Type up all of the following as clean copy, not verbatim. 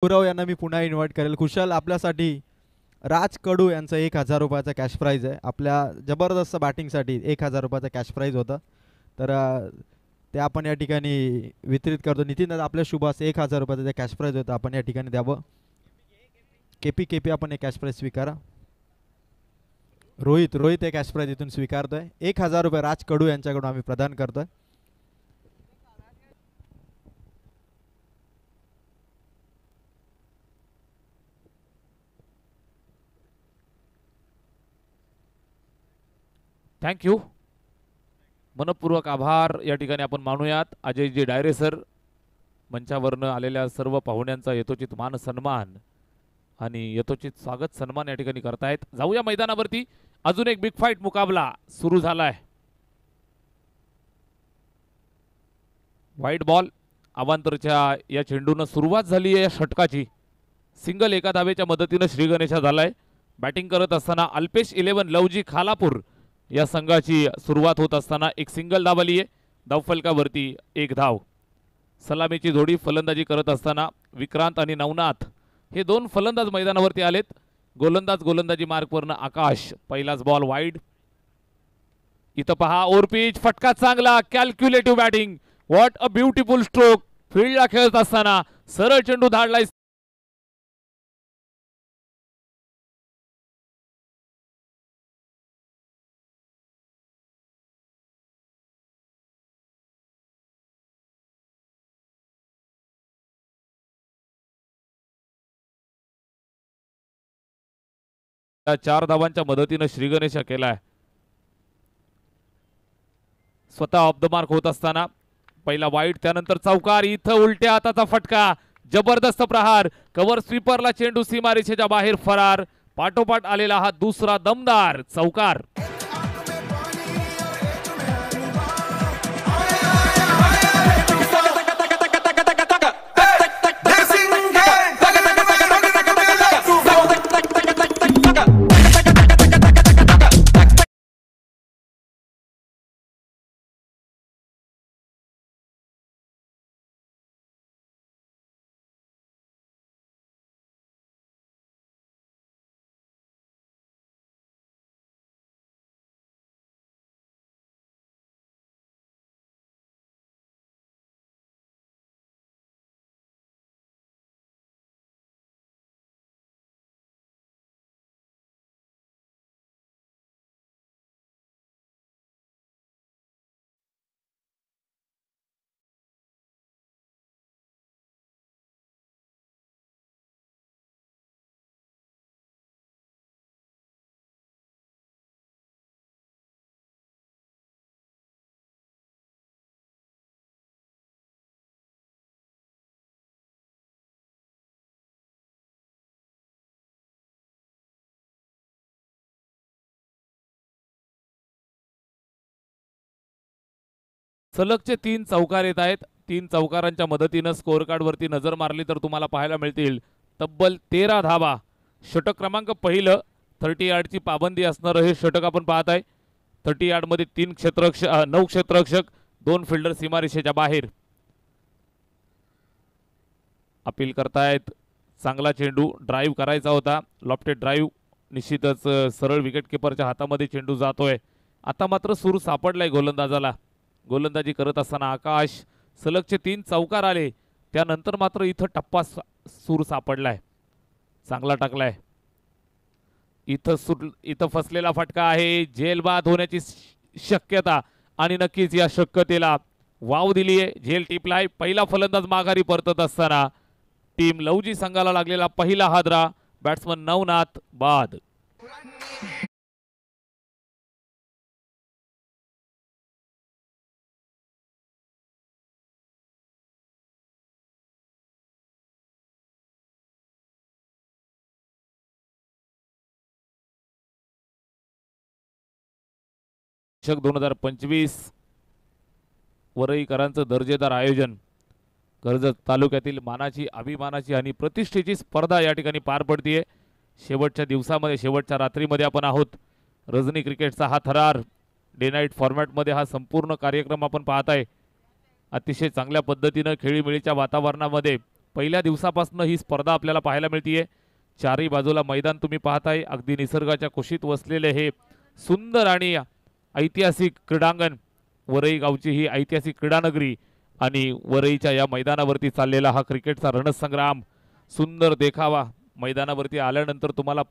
गुरव यांना मी पुन्हा इन्व्हाइट करेल. खुशाल आपल्यासाठी राज कडू यांचं 1000 रुपयाचा कॅश प्राइज आहे. आपल्या जबरदस्त बॅटिंगसाठी 1000 रुपयाचा कॅश प्राइज होता. तर ते आपण या ठिकाणी वितरित करतो. नितीन दादा आपल्या शुभास 1000 रुपयाचा जे कॅश प्राइज होता आपण या ठिकाणी द्यावं. केपी आपण एक कॅश प्राइज स्वीकारा. रोहित हे कॅश प्राइज इथून स्वीकारतोय. 1000 रुपये राज कडू यांच्याकडून आम्ही प्रदान करतोय. थँक्यू. मनपूर्वक आभार या ठिकाणी आपण मानूयात. अजयजी डायरे सर, मंचावरनं आलेल्या सर्व पाहुण्यांचा यथोचित मान सन्मान आणि यथोचित स्वागत सन्मान या ठिकाणी करतायत. जाऊया मैदानावरती. अजून एक बिग फाईट मुकाबला सुरू झालाय. व्हाईट बॉल अवांतरच्या या चेंडूनं सुरुवात झाली आहे या षटकाची. सिंगल एका धावेच्या मदतीनं श्री गणेशा झालाय. बॅटिंग करत असताना अल्पेश 11 लवजी खालापूर या संघाची सुरुवात होत असताना एक सिंगल धाव आली आहे. धावफलकावरती एक धाव. सलामीची जोडी फलंदाजी करत असताना विक्रांत आणि नवनाथ हे दोन फलंदाज मैदानावरती आलेत. गोलंदाजी मार्कवरनं आकाश. पहिलाच बॉल वाईड. इथं पहा ओव्हरपिच फटका चांगला. Calculative batting. What a beautiful stroke. फील्डला खेळत असताना सरळ चेंडू धाडलाय. चार धावांच्या मदतीनं श्रीगणेशा केलाय. स्वतः ऑफ द मार्क होत असताना पहिला वाईट, त्यानंतर चौकार. इथं उलट्या हाताचा फटका. जबरदस्त प्रहार. कव्हर स्वीपरला चेंडू सीमारेषेच्या बाहेर फरार. पाठोपाठ आलेला हा दुसरा दमदार चौकार. सलगचे 3 चौकार येत आहेत. 3 चौकारांच्या मदतीनं स्कोअर कार्ड वरती नजर मारली तर तुम्हाला पाहायला मिळतील तब्बल 13 धावा. षटक क्रमांक पहिलं 30 यार्डची पाबंदी असणारं हे षटक आपण पाहत आहे. 30 यार्डमध्ये 9 क्षेत्ररक्षक 2 फिल्डर सीमारेषेच्या बाहेर. अपील करतायत. चांगला चेंडू ड्राईव्ह करायचा होता. Lofted drive. निश्चितच सरळ विकेट किपरच्या हातामध्ये चेंडू जातोय. आता मात्र सूर सापडलाय गोलंदाजाला. गोलंदाजी करत असताना आकाश. सलगचे 3 चौकार आले, त्यानंतर मात्र इथं टप्पा सूर सापडलाय. चांगला टाकलाय. इथं फसलेला फटका आहे. जेल बाद होण्याची शक्यता आणि नक्कीच या शक्यतेला वाव दिली आहे. झेल टिपलाय. पहिला फलंदाज माघारी परतत असताना टीम लवजी संघाला लागलेला पहिला हादरा. बॅट्समन नवनाथ बाद. चषक 2025 वरईकरांचं दर्जेदार आयोजन. कर्जत तालुक्यातील मानाची, अभिमानाची आणि प्रतिष्ठेची स्पर्धा या ठिकाणी पार पडतीये. शेवटच्या दिवसामध्ये, शेवटच्या रात्रीमध्ये आपण आहोत. रजनी क्रिकेटचा हा थरार डे नाईट फॉर्मॅटमध्ये हा संपूर्ण कार्यक्रम आपण पाहत आहे. अतिशय चांगल्या पद्धतीनं खेळीमेळीच्या वातावरणामध्ये पहिल्या दिवसापासून ही स्पर्धा आपल्याला पाहायला मिळतीये. चारही बाजूला मैदान तुम्ही पाहताय, अगदी निसर्गाच्या कुशीत वसलेले हे सुंदर आणि ऐतिहासिक क्रीडांगण. वरई गावची ही ऐतिहासिक क्रीडानगरी आणि वरईच्या या मैदानावरती चाललेला हा क्रिकेटचा रणसंग्राम. सुंदर देखावा मैदानावरती आल्यानंतर तुम्हाला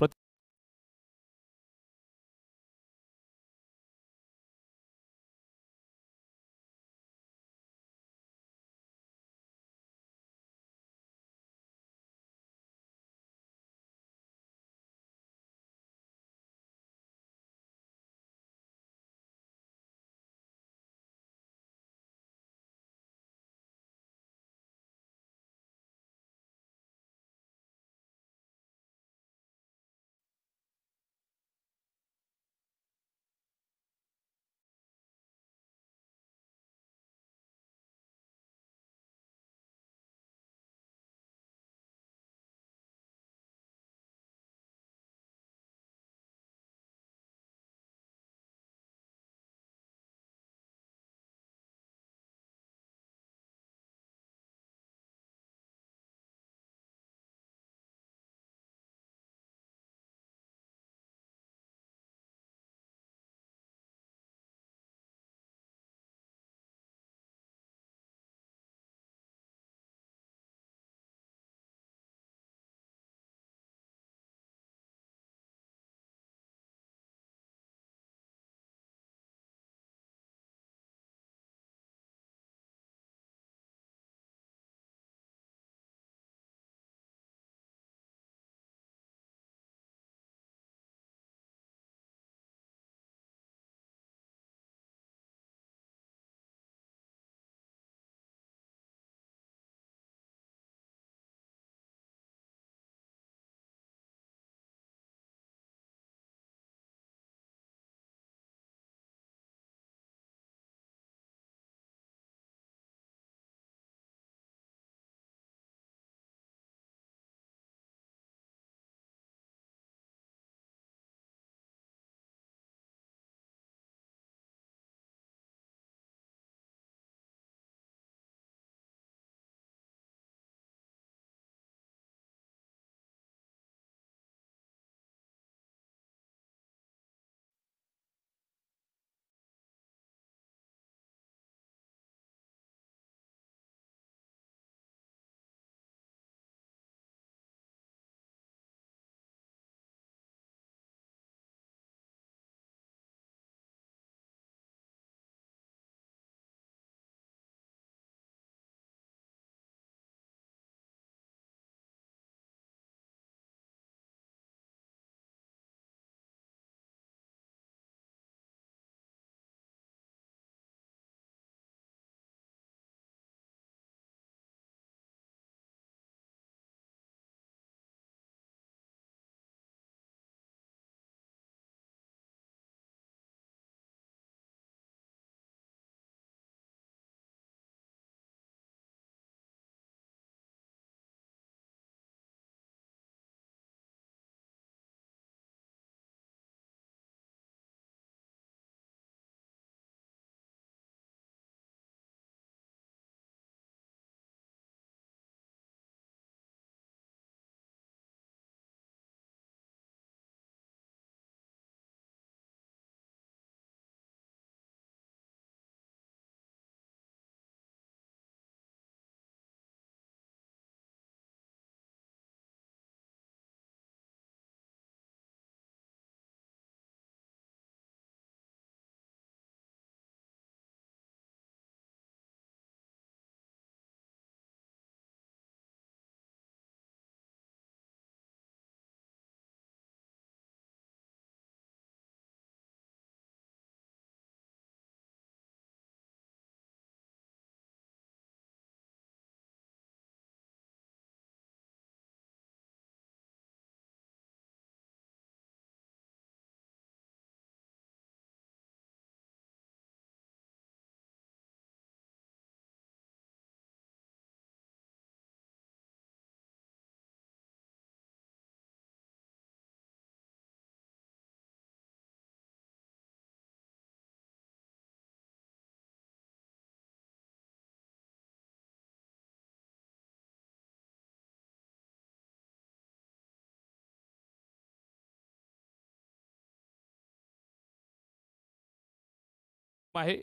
आहे.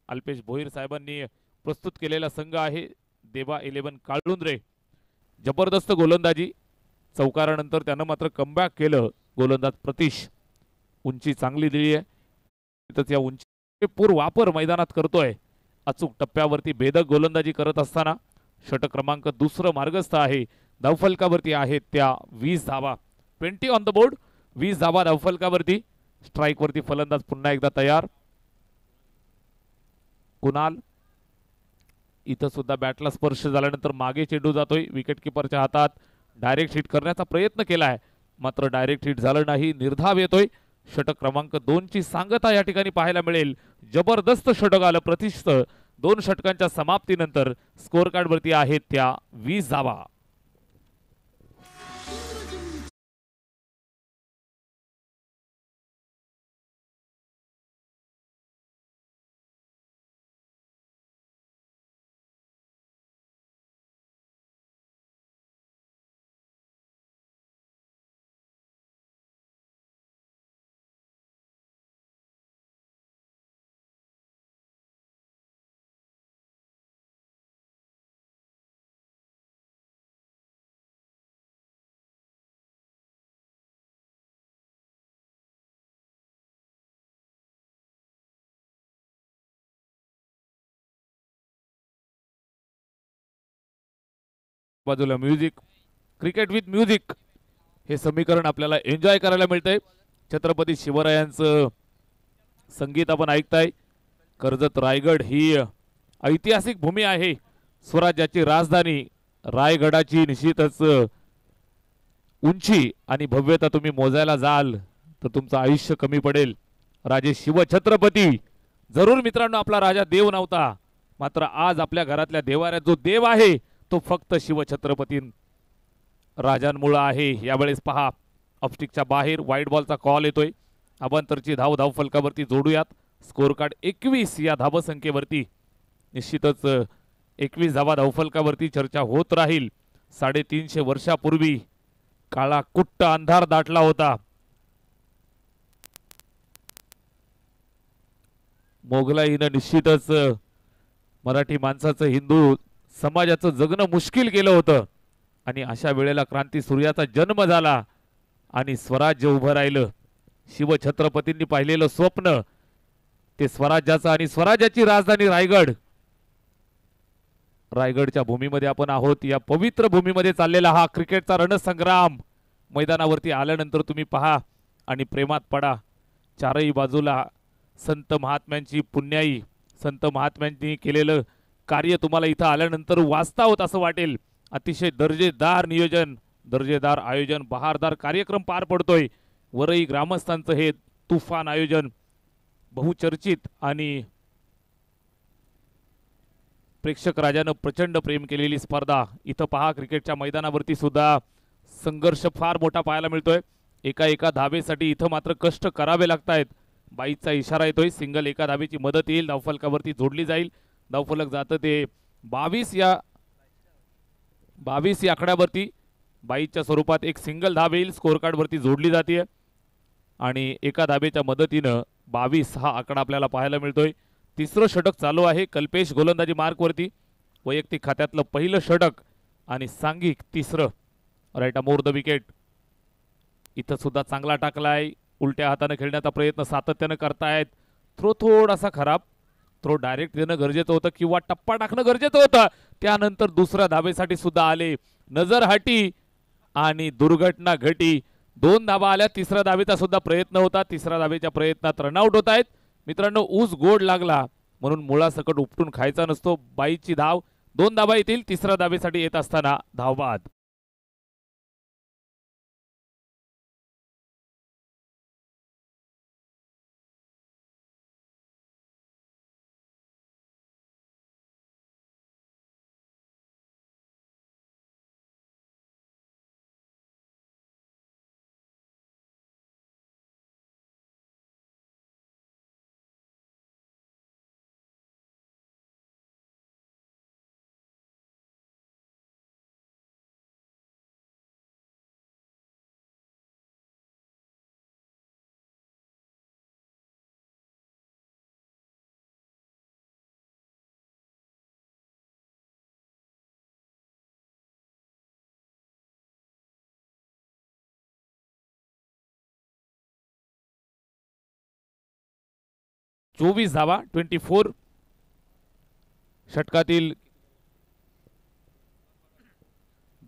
अल्पेश भोईर साहेबांनी प्रस्तुत केलेला संघ आहे देवा 11 काळुंद्रे. जबरदस्त गोलंदाजी, चौकारानंतर त्यानं मात्र कमबॅक केलं. गोलंदाज प्रतीश उंची चांगली दिली आहे. तिथंच या उंची वापर मैदानात करतोय. अचूक टप्प्यावरती भेदक गोलंदाजी करत असताना षटक क्रमांक दुसरं मार्गस्थ आहे. धावफलकावरती आहेत त्या 20 धावा. 20 ऑन द बोर्ड. 20 धावा धावफलकावरती. स्ट्राइक वरती फलंदाज पुन्हा एकदा तयार. कुणाल इथं सुद्धा बॅटला स्पर्श झाल्यानंतर मागे चेंडू जातोय विकेट किपरच्या हातात. डायरेक्ट हिट करण्याचा प्रयत्न केलाय मात्र डायरेक्ट हिट झालं नाही. निर्धाव येतोय. षटक क्रमांक 2 ची सांगता या ठिकाणी पाहायला मिळेल. जबरदस्त षटक आलं प्रतिष्ठ. 2 षटकांच्या समाप्तीनंतर स्कोअर कार्ड वरती आहेत त्या 20 धावा. बाजूला म्युझिक. क्रिकेट विथ म्युझिक हे समीकरण आपल्याला एन्जॉय करायला मिळतंय. छत्रपती शिवरायांचं संगीत आपण ऐकताय. कर्जत रायगड ही ऐतिहासिक भूमी आहे. स्वराज्याची राजधानी रायगडाची निश्चितच उंची आणि भव्यता तुम्ही मोजायला जाल तर तुमचं आयुष्य कमी पडेल. राजे शिवछत्रपती जरूर मित्रांनो आपला राजा देव नव्हता मात्र आज आपल्या घरातल्या देवाऱ्यात जो देव आहे तो फक्त शिवछत्रपती राजांमुळे आहे. यावेळेस पहा ऑफस्टिकच्या बाहेर वाईट बॉलचा कॉल येतोय. अबांतरची धाव धावफलकावरती जोडूयात. स्कोअर कार्ड 21 या धावसंख्येवरती. निश्चितच 21 धावा धावफलकावरती चर्चा होत राहील. 350 वर्षापूर्वी काळा कुट्ट अंधार दाटला होता. मोगलाईनं निश्चितच मराठी माणसाचं हिंदू समाजाचं जगणं मुश्किल केलं होतं आणि अशा वेळेला क्रांती सूर्याचा जन्म झाला आणि स्वराज्य उभं राहिलं. शिवछत्रपतींनी पाहिलेलं स्वप्न ते स्वराज्याचं आणि स्वराज्याची राजधानी रायगड. रायगडच्या भूमीमध्ये आपण आहोत. या पवित्र भूमीमध्ये चाललेला हा क्रिकेटचा रणसंग्राम मैदानावरती आल्यानंतर तुम्ही पहा आणि प्रेमात पडा. चारही बाजूला संत महात्म्यांची पुण्याई, संत महात्म्यांनी केलेलं कार्य तुम्हाला इथं आल्यानंतर वाचता होत असं वाटेल. अतिशय दर्जेदार नियोजन, दर्जेदार आयोजन, बहारदार कार्यक्रम पार पडतोय. वरई ग्रामस्थांचं हे तुफान आयोजन, बहुचर्चित आणि प्रेक्षक राजानं प्रचंड प्रेम केलेली स्पर्धा. इथं पहा क्रिकेटच्या मैदानावरती सुद्धा संघर्ष फार मोठा पाहायला मिळतोय. एका धावेसाठी इथं मात्र कष्ट करावे लागतायत. बाईचा इशारा येतोय. सिंगल एका धावेची मदत येईल. धावफलकावरती जोडली जाईल. धावफलक जातं ते 22 या आकड्यावरती. बाईच्या स्वरूपात एक सिंगल धाव येईल. स्कोअर कार्ड वरती जोडली जाते आणि एका धावेच्या मदतीनं 22 हा आकडा आपल्याला पाहायला मिळतोय. तिसरं षटक चालू आहे. कल्पेश गोलंदाजी मार्कवरती. वैयक्तिक खात्यातलं पहिलं षटक आणि सांघिक तिसरं. Right more the wicket. इथं सुद्धा चांगला टाकलाय. उलट्या हाताने खेळण्याचा प्रयत्न सातत्यानं करतायत. थ्रो थोडासा खराब. थ्रो डायरेक्ट देणं गरजेचं होतं किंवा टप्पा टाकणं गरजेचं होतं. त्यानंतर दुसऱ्या धावेसाठी सुद्धा आले. नजर हटी आणि दुर्घटना घटी. 2 धावा आल्या. तिसऱ्या धावेचा सुद्धा प्रयत्न होता. तिसऱ्या धावेच्या प्रयत्नात रनआउट होत आहेत. मित्रांनो ऊस गोड लागला म्हणून मुळासकट उपटून खायचा नसतो. बाईची धाव. 2 धावा येतील. तिसऱ्या धावेसाठी येत असताना धावबाद. 24 धावा 24 षटकातील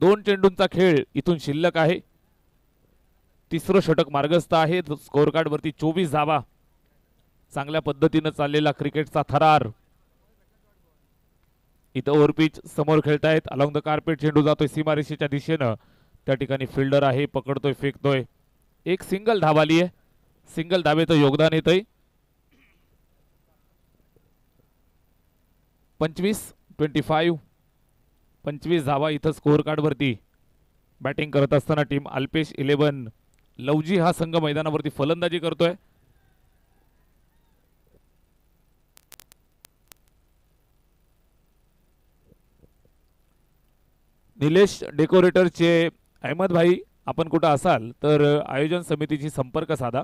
2 चेंडूंचा खेळ इथून शिल्लक आहे. तिसरं षटक मार्गस्थ आहे. स्कोअर कार्ड वरती 24 धावा. चांगल्या पद्धतीने चाललेला क्रिकेटचा थरार. इथं ओव्हरपिच समोर खेळतायत. अलॉंग द कार्पेट चेंडू जातोय सीमारेषेच्या दिशेनं. त्या ठिकाणी फिल्डर आहे, पकडतोय, फेकतोय. एक सिंगल धाव आली आहे. सिंगल धावेचं योगदान येतंय. 25 धावा इथं स्कोअर कार्ड वरती. बॅटिंग करत असताना टीम अल्पेश 11 लवजी हा संघ मैदानावरती फलंदाजी करतोय. निलेश डेकोरेटरचे अहमद भाई, आपण कुठं असाल तर आयोजन समितीची संपर्क साधा.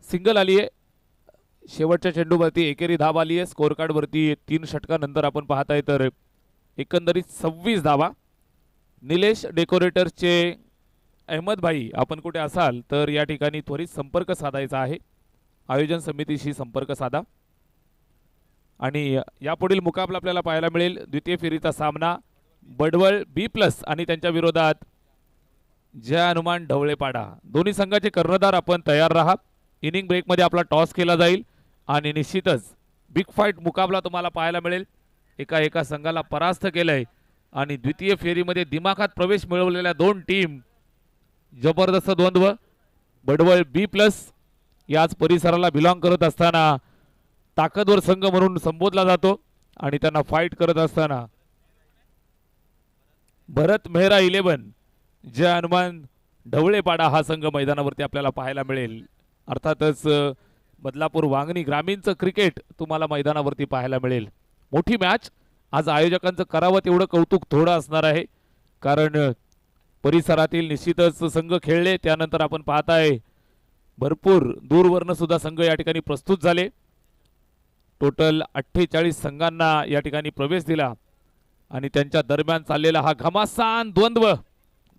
सिंगल आली आहे. शेवटच्या चेंडूवरती एकेरी धाव आली आहे. स्कोअर कार्ड वरती 3 षटकानंतर आपण पाहताय तर एकंदरीत 26 धावा. निलेश डेकोरेटरचे अहमद भाई, आपण कुठे असाल तर या ठिकाणी त्वरित संपर्क साधायचा आहे. आयोजन समितीशी संपर्क साधा. आणि यापुढील मुकाबला आपल्याला पाहायला मिळेल. द्वितीय फेरीचा सामना बडवळ B+ आणि त्यांच्या विरोधात जय हनुमान ढवळेपाडा. दोन्ही संघाचे कर्णधार आपण तयार राहा. इनिंग ब्रेकमध्ये आपला टॉस केला जाईल आणि निश्चितच बिग फाईट मुकाबला तुम्हाला पाहायला मिळेल. एका संघाला परास्त केलंय आणि द्वितीय फेरीमध्ये दिमाखात प्रवेश मिळवलेल्या 2 टीम. जबरदस्त द्वंद्व. बडवळ B+ याच परिसराला बिलॉंग करत असताना ताकदवर संघ म्हणून संबोधला जातो आणि त्यांना फाईट करत असताना भरत मेहरा 11 जय हनुमान ढवळेपाडा हा संघ मैदानावरती आपल्याला पाहायला मिळेल. अर्थातच बदलापूर वांगणी ग्रामीणचं क्रिकेट तुम्हाला मैदानावरती पाहायला मिळेल. मोठी मॅच. आज आयोजकांचं करावं तेवढं कौतुक थोडं असणार आहे, कारण परिसरातील निश्चितच संघ खेळले. त्यानंतर आपण पाहताय भरपूर दूरवरनं सुद्धा संघ या ठिकाणी प्रस्तुत झाले. टोटल 48 संघांना या ठिकाणी प्रवेश दिला आणि त्यांच्या दरम्यान चाललेला हा घमासान द्वंद्व,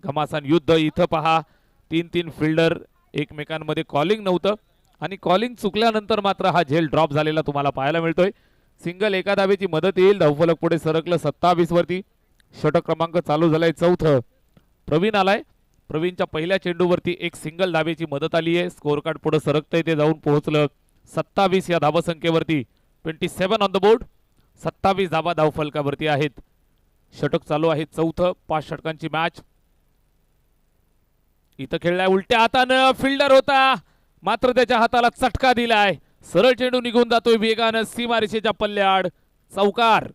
घमासान युद्ध. इथं पहा 3 फिल्डर एकमेकांमध्ये. कॉलिंग नव्हतं आणि कॉलिंग चुकल्यानंतर मात्र हा झेल ड्रॉप झालेला तुम्हाला पाहायला मिळतोय. सिंगल एका धावेची मदत येईल. धावफलक पुढे सरकलं 27 वरती. षटक क्रमांक चालू झालाय 4थं. प्रवीण आलाय. प्रवीणच्या पहिल्या चेंडूवरती एक सिंगल धावेची मदत आली आहे. स्कोअर कार्ड पुढे सरकतंय. ते जाऊन पोहोचलं 27 या धावसंख्येवरती. 27 ऑन द बोर्ड. 27 धावा धावफलकावरती आहेत. षटक चालू आहे 4थं. 5 षटकांची मॅच. इथं खेळलाय उलट्या हातानं. फिल्डर होता मात्र त्याच्या हाताला चटका दिलाय. सरळ चेंडू निघून जातोय वेगानं सीमारेषेच्या पल्ल्याआड. चौकार.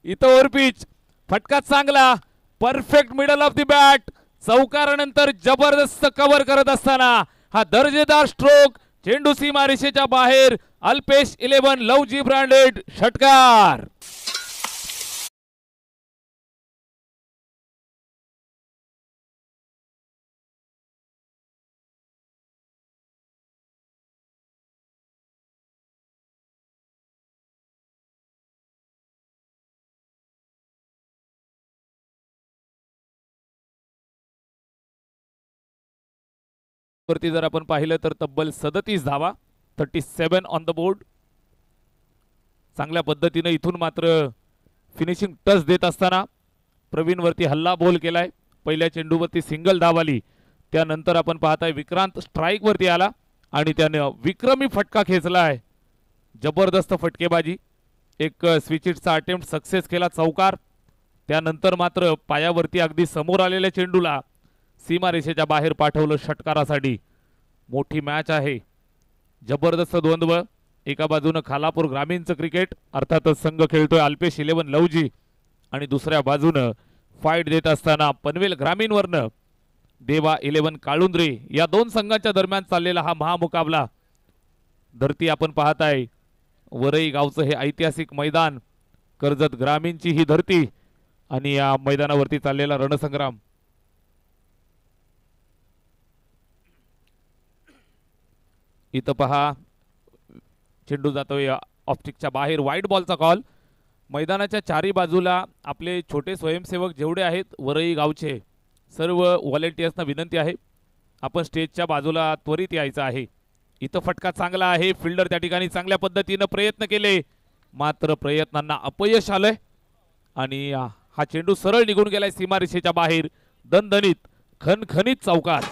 इथं ओव्हरपिच. फटका चांगला. Perfect middle of the bat. चौकारानंतर जबरदस्त कव्हर करत असताना हा दर्जेदार स्ट्रोक. चेंडू सीमारेषेच्या बाहेर. अल्पेश 11 लवजी ब्रँडेड षटकार. वरती जर आपण पाहिलं तर तब्बल 37 धावा. 37 ऑन द बोर्ड. चांगल्या पद्धतीने इथून मात्र फिनिशिंग टच देत असताना प्रवीण वरती हल्ला बोल केलाय. पहिल्या चेंडूवरती सिंगल धाव आली. त्यानंतर आपण पाहताय विक्रांत स्ट्राइक वरती आला आणि त्याने विक्रमी फटका खेचलाय. जबरदस्त फटकेबाजी. एक स्विचिटचा अटेम्प्ट सक्सेस केला. चौकार. त्यानंतर मात्र पायावरती अगदी समोर आलेल्या चेंडूला सीमारेषेच्या बाहेर पाठवलं षटकारासाठी. मोठी मॅच आहे. जबरदस्त द्वंद्व. एका बाजूनं खालापूर ग्रामीणचं क्रिकेट, अर्थातच संघ खेळतोय अल्पेश 11 लवजी, आणि दुसऱ्या बाजूनं फाईट देत असताना पनवेल ग्रामीण वरनं देवा 11 काळुंद्रे या दोन संघांच्या दरम्यान चाललेला हा महामुकाबला. धरती आपण पाहताय वरई गावचं हे ऐतिहासिक मैदान, कर्जत ग्रामीणची ही धरती आणि या मैदानावरती चाललेला रणसंग्राम. इथं पहा चेंडू जातोय ऑप्टिकच्या बाहेर, वाईट बॉलचा कॉल. मैदानाच्या चारी बाजूला आपले छोटे स्वयंसेवक जेवढे आहेत वरई गावचे सर्व व्हॉलेंटियर्सना विनंती आहे आपण स्टेजच्या बाजूला त्वरित यायचं आहे. इथं फटका चांगला आहे, फिल्डर त्या ठिकाणी चांगल्या पद्धतीनं प्रयत्न केले मात्र प्रयत्नांना अपयश आलंय आणि हा चेंडू सरळ निघून गेलाय सीमारेषेच्या बाहेर. दणदणीत खणखणीत चौकार.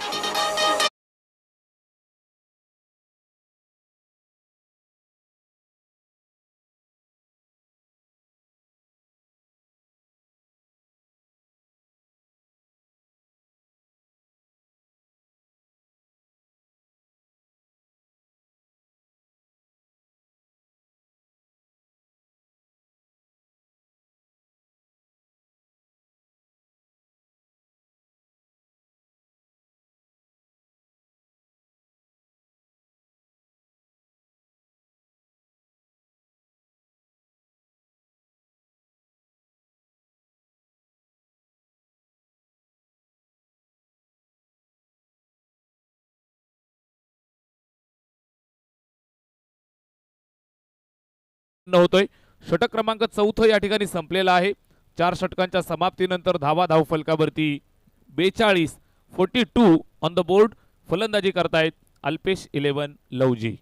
होतोय. षटक क्रमांक 4 या ठिकाणी संपलेला आहे. 4 षटकांच्या समाप्तीनंतर धावा धावफलकावरती 42 ऑन द बोर्ड. फलंदाजी करतायत अल्पेश 11 लवजी.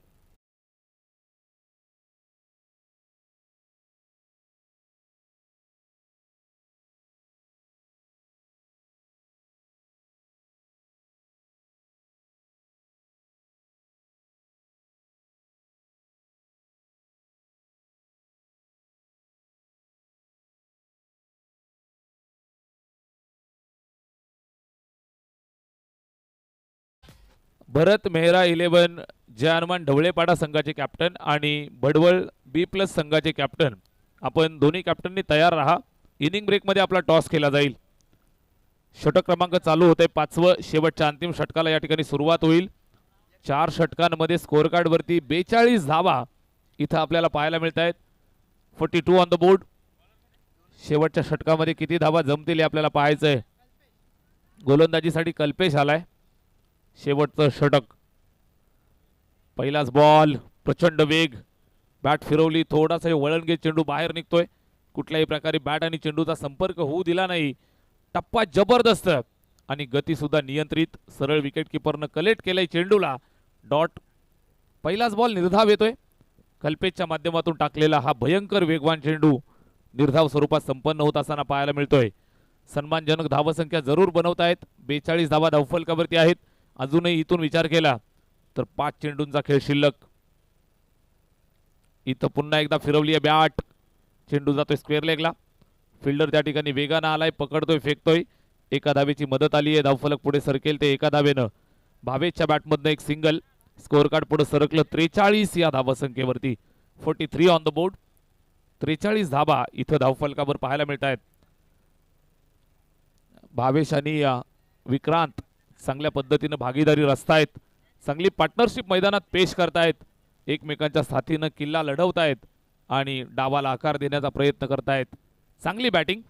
भरत मेहरा 11 जय हनुमान ढवळेपाडा संघाचे कॅप्टन आणि भडवळ B+ संघाचे कॅप्टन. आपण दोन्ही कॅप्टननी तयार राहा. इनिंग ब्रेकमध्ये आपला टॉस केला जाईल. षटक क्रमांक चालू होते 5वं. शेवटच्या अंतिम षटकाला या ठिकाणी सुरुवात होईल. 4 षटकांमध्ये स्कोअर कार्ड वरती 42 धावा इथं आपल्याला पाहायला मिळत आहेत. 42 ऑन द बोर्ड. शेवटच्या षटकामध्ये किती धावा जमतील हे आपल्याला पाहायचं आहे. गोलंदाजीसाठी कल्पेश आलाय. शेवटचं षटक. पहिलाच बॉल, प्रचंड वेग, बॅट फिरवली, थोडासा वळण घेत चेंडू बाहेर निघतोय. कुठल्याही प्रकारे बॅट आणि चेंडूचा संपर्क होऊ दिला नाही. टप्पा जबरदस्त आणि गती सुद्धा नियंत्रित. सरळ विकेट किपरनं कलेक्ट केलंय चेंडूला. डॉट. पहिलाच बॉल निर्धाव येतोय. कल्पेशच्या माध्यमातून टाकलेला हा भयंकर वेगवान चेंडू निर्धाव स्वरूपात संपन्न होत असताना पाहायला मिळतोय. सन्मानजनक धावसंख्या जरूर बनवतायत. 42 धावा धावफलकावरती आहेत. अजूनही इथून विचार केला तर 5 चेंडूंचा खेळ शिल्लक. इथं पुन्हा एकदा फिरवली आहे बॅट. चेंडू जातोय स्क्वेअर लेगला. फिल्डर त्या ठिकाणी वेगानं आलाय, पकडतोय, फेकतोय. एका धावेची मदत आली आहे. धावफलक पुढे सरकेल ते एका धावेनं. भावेशच्या बॅटमधनं एक सिंगल. स्कोअर कार्ड पुढे सरकलं 43 या धावसंख्येवरती. 43 ऑन द बोर्ड. 43 धावा इथं धावफलकावर पाहायला मिळत आहेत. भावेश आणि विक्रांत चांगल्या पद्धतीनं भागीदारी रचतायत. चांगली पार्टनरशिप मैदानात पेश करतायत. एकमेकांच्या साथीनं किल्ला लढवतायत आणि डावाला आकार देण्याचा प्रयत्न करतायत. चांगली बॅटिंग.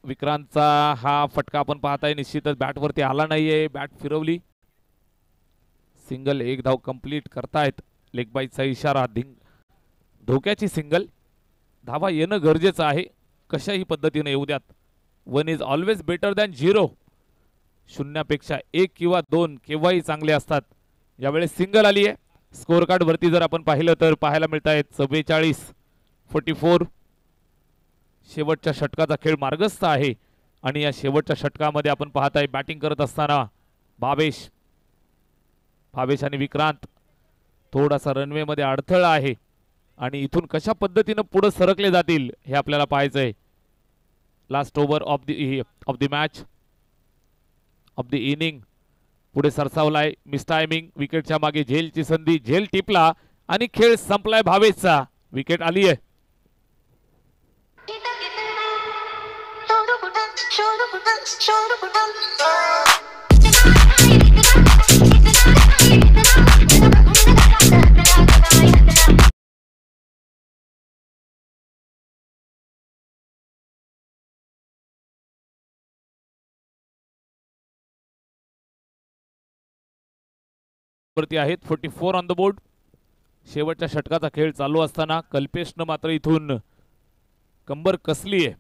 विक्रांतचा हा फटका आपण पाहताय निश्चितच बॅटवरती आला नाहीये. बॅट फिरवली. सिंगल. एक धाव कंप्लीट करतायत. लेग बाईचा इशारा. धोक्याची सिंगल. धावा येणं गरजेचं आहे. कशाही पद्धतीने येऊ द्यात. 1 इज ऑलवेज बेटर दॅन 0. शून्यापेक्षा 1 किंवा 2 केव्हाही चांगले असतात. यावेळेस सिंगल आली आहे. स्कोअर कार्ड वरती जर आपण पाहिलं तर पाहायला मिळत आहेत 44. शेवटच्या षटकाचा खेळ मार्गस्थ आहे आणि या शेवटच्या षटकामध्ये आपण पाहताय बॅटिंग करत असताना भावेश आणि विक्रांत. थोडासा रनवे मध्ये अडथळा आहे आणि इथून कशा पद्धतीनं पुढे सरकले जातील हे आपल्याला पाहायचंय. Last over of the match of the inning पुढे सरसावलाय. Miss timing. विकेटच्या मागे झेलची संधी. झेल टिपला आणि खेळ संपलाय भावेशचा. विकेट आली आहे. वरती आहेत 44 ऑन द बोर्ड. शेवटच्या षटकाचा खेळ चालू असताना कल्पेशनं मात्र इथून कंबर कसली आहे.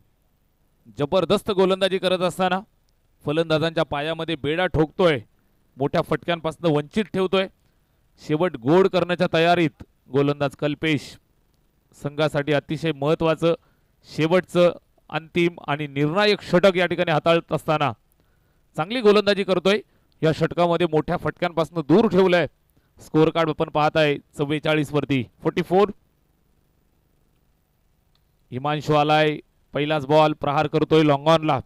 जबरदस्त गोलंदाजी करत असताना फलंदाजांच्या पायामध्ये बेडा ठोकतोय, मोठ्या फटक्यांपासून वंचित ठेवतोय. शेवट गोड करण्याच्या तयारीत गोलंदाज कल्पेश. संघासाठी अतिशय महत्त्वाचं शेवटचं अंतिम आणि निर्णायक षटक या ठिकाणी हाताळत असताना चांगली गोलंदाजी करतोय. या षटकामध्ये मोठ्या फटक्यांपासून दूर ठेवलंय. स्कोअर कार्ड आपण पाहत आहे 44 वरती 44. हिमांशु आलाय, पहिलाच बॉल प्रहार करतोय लॉंग ऑनला.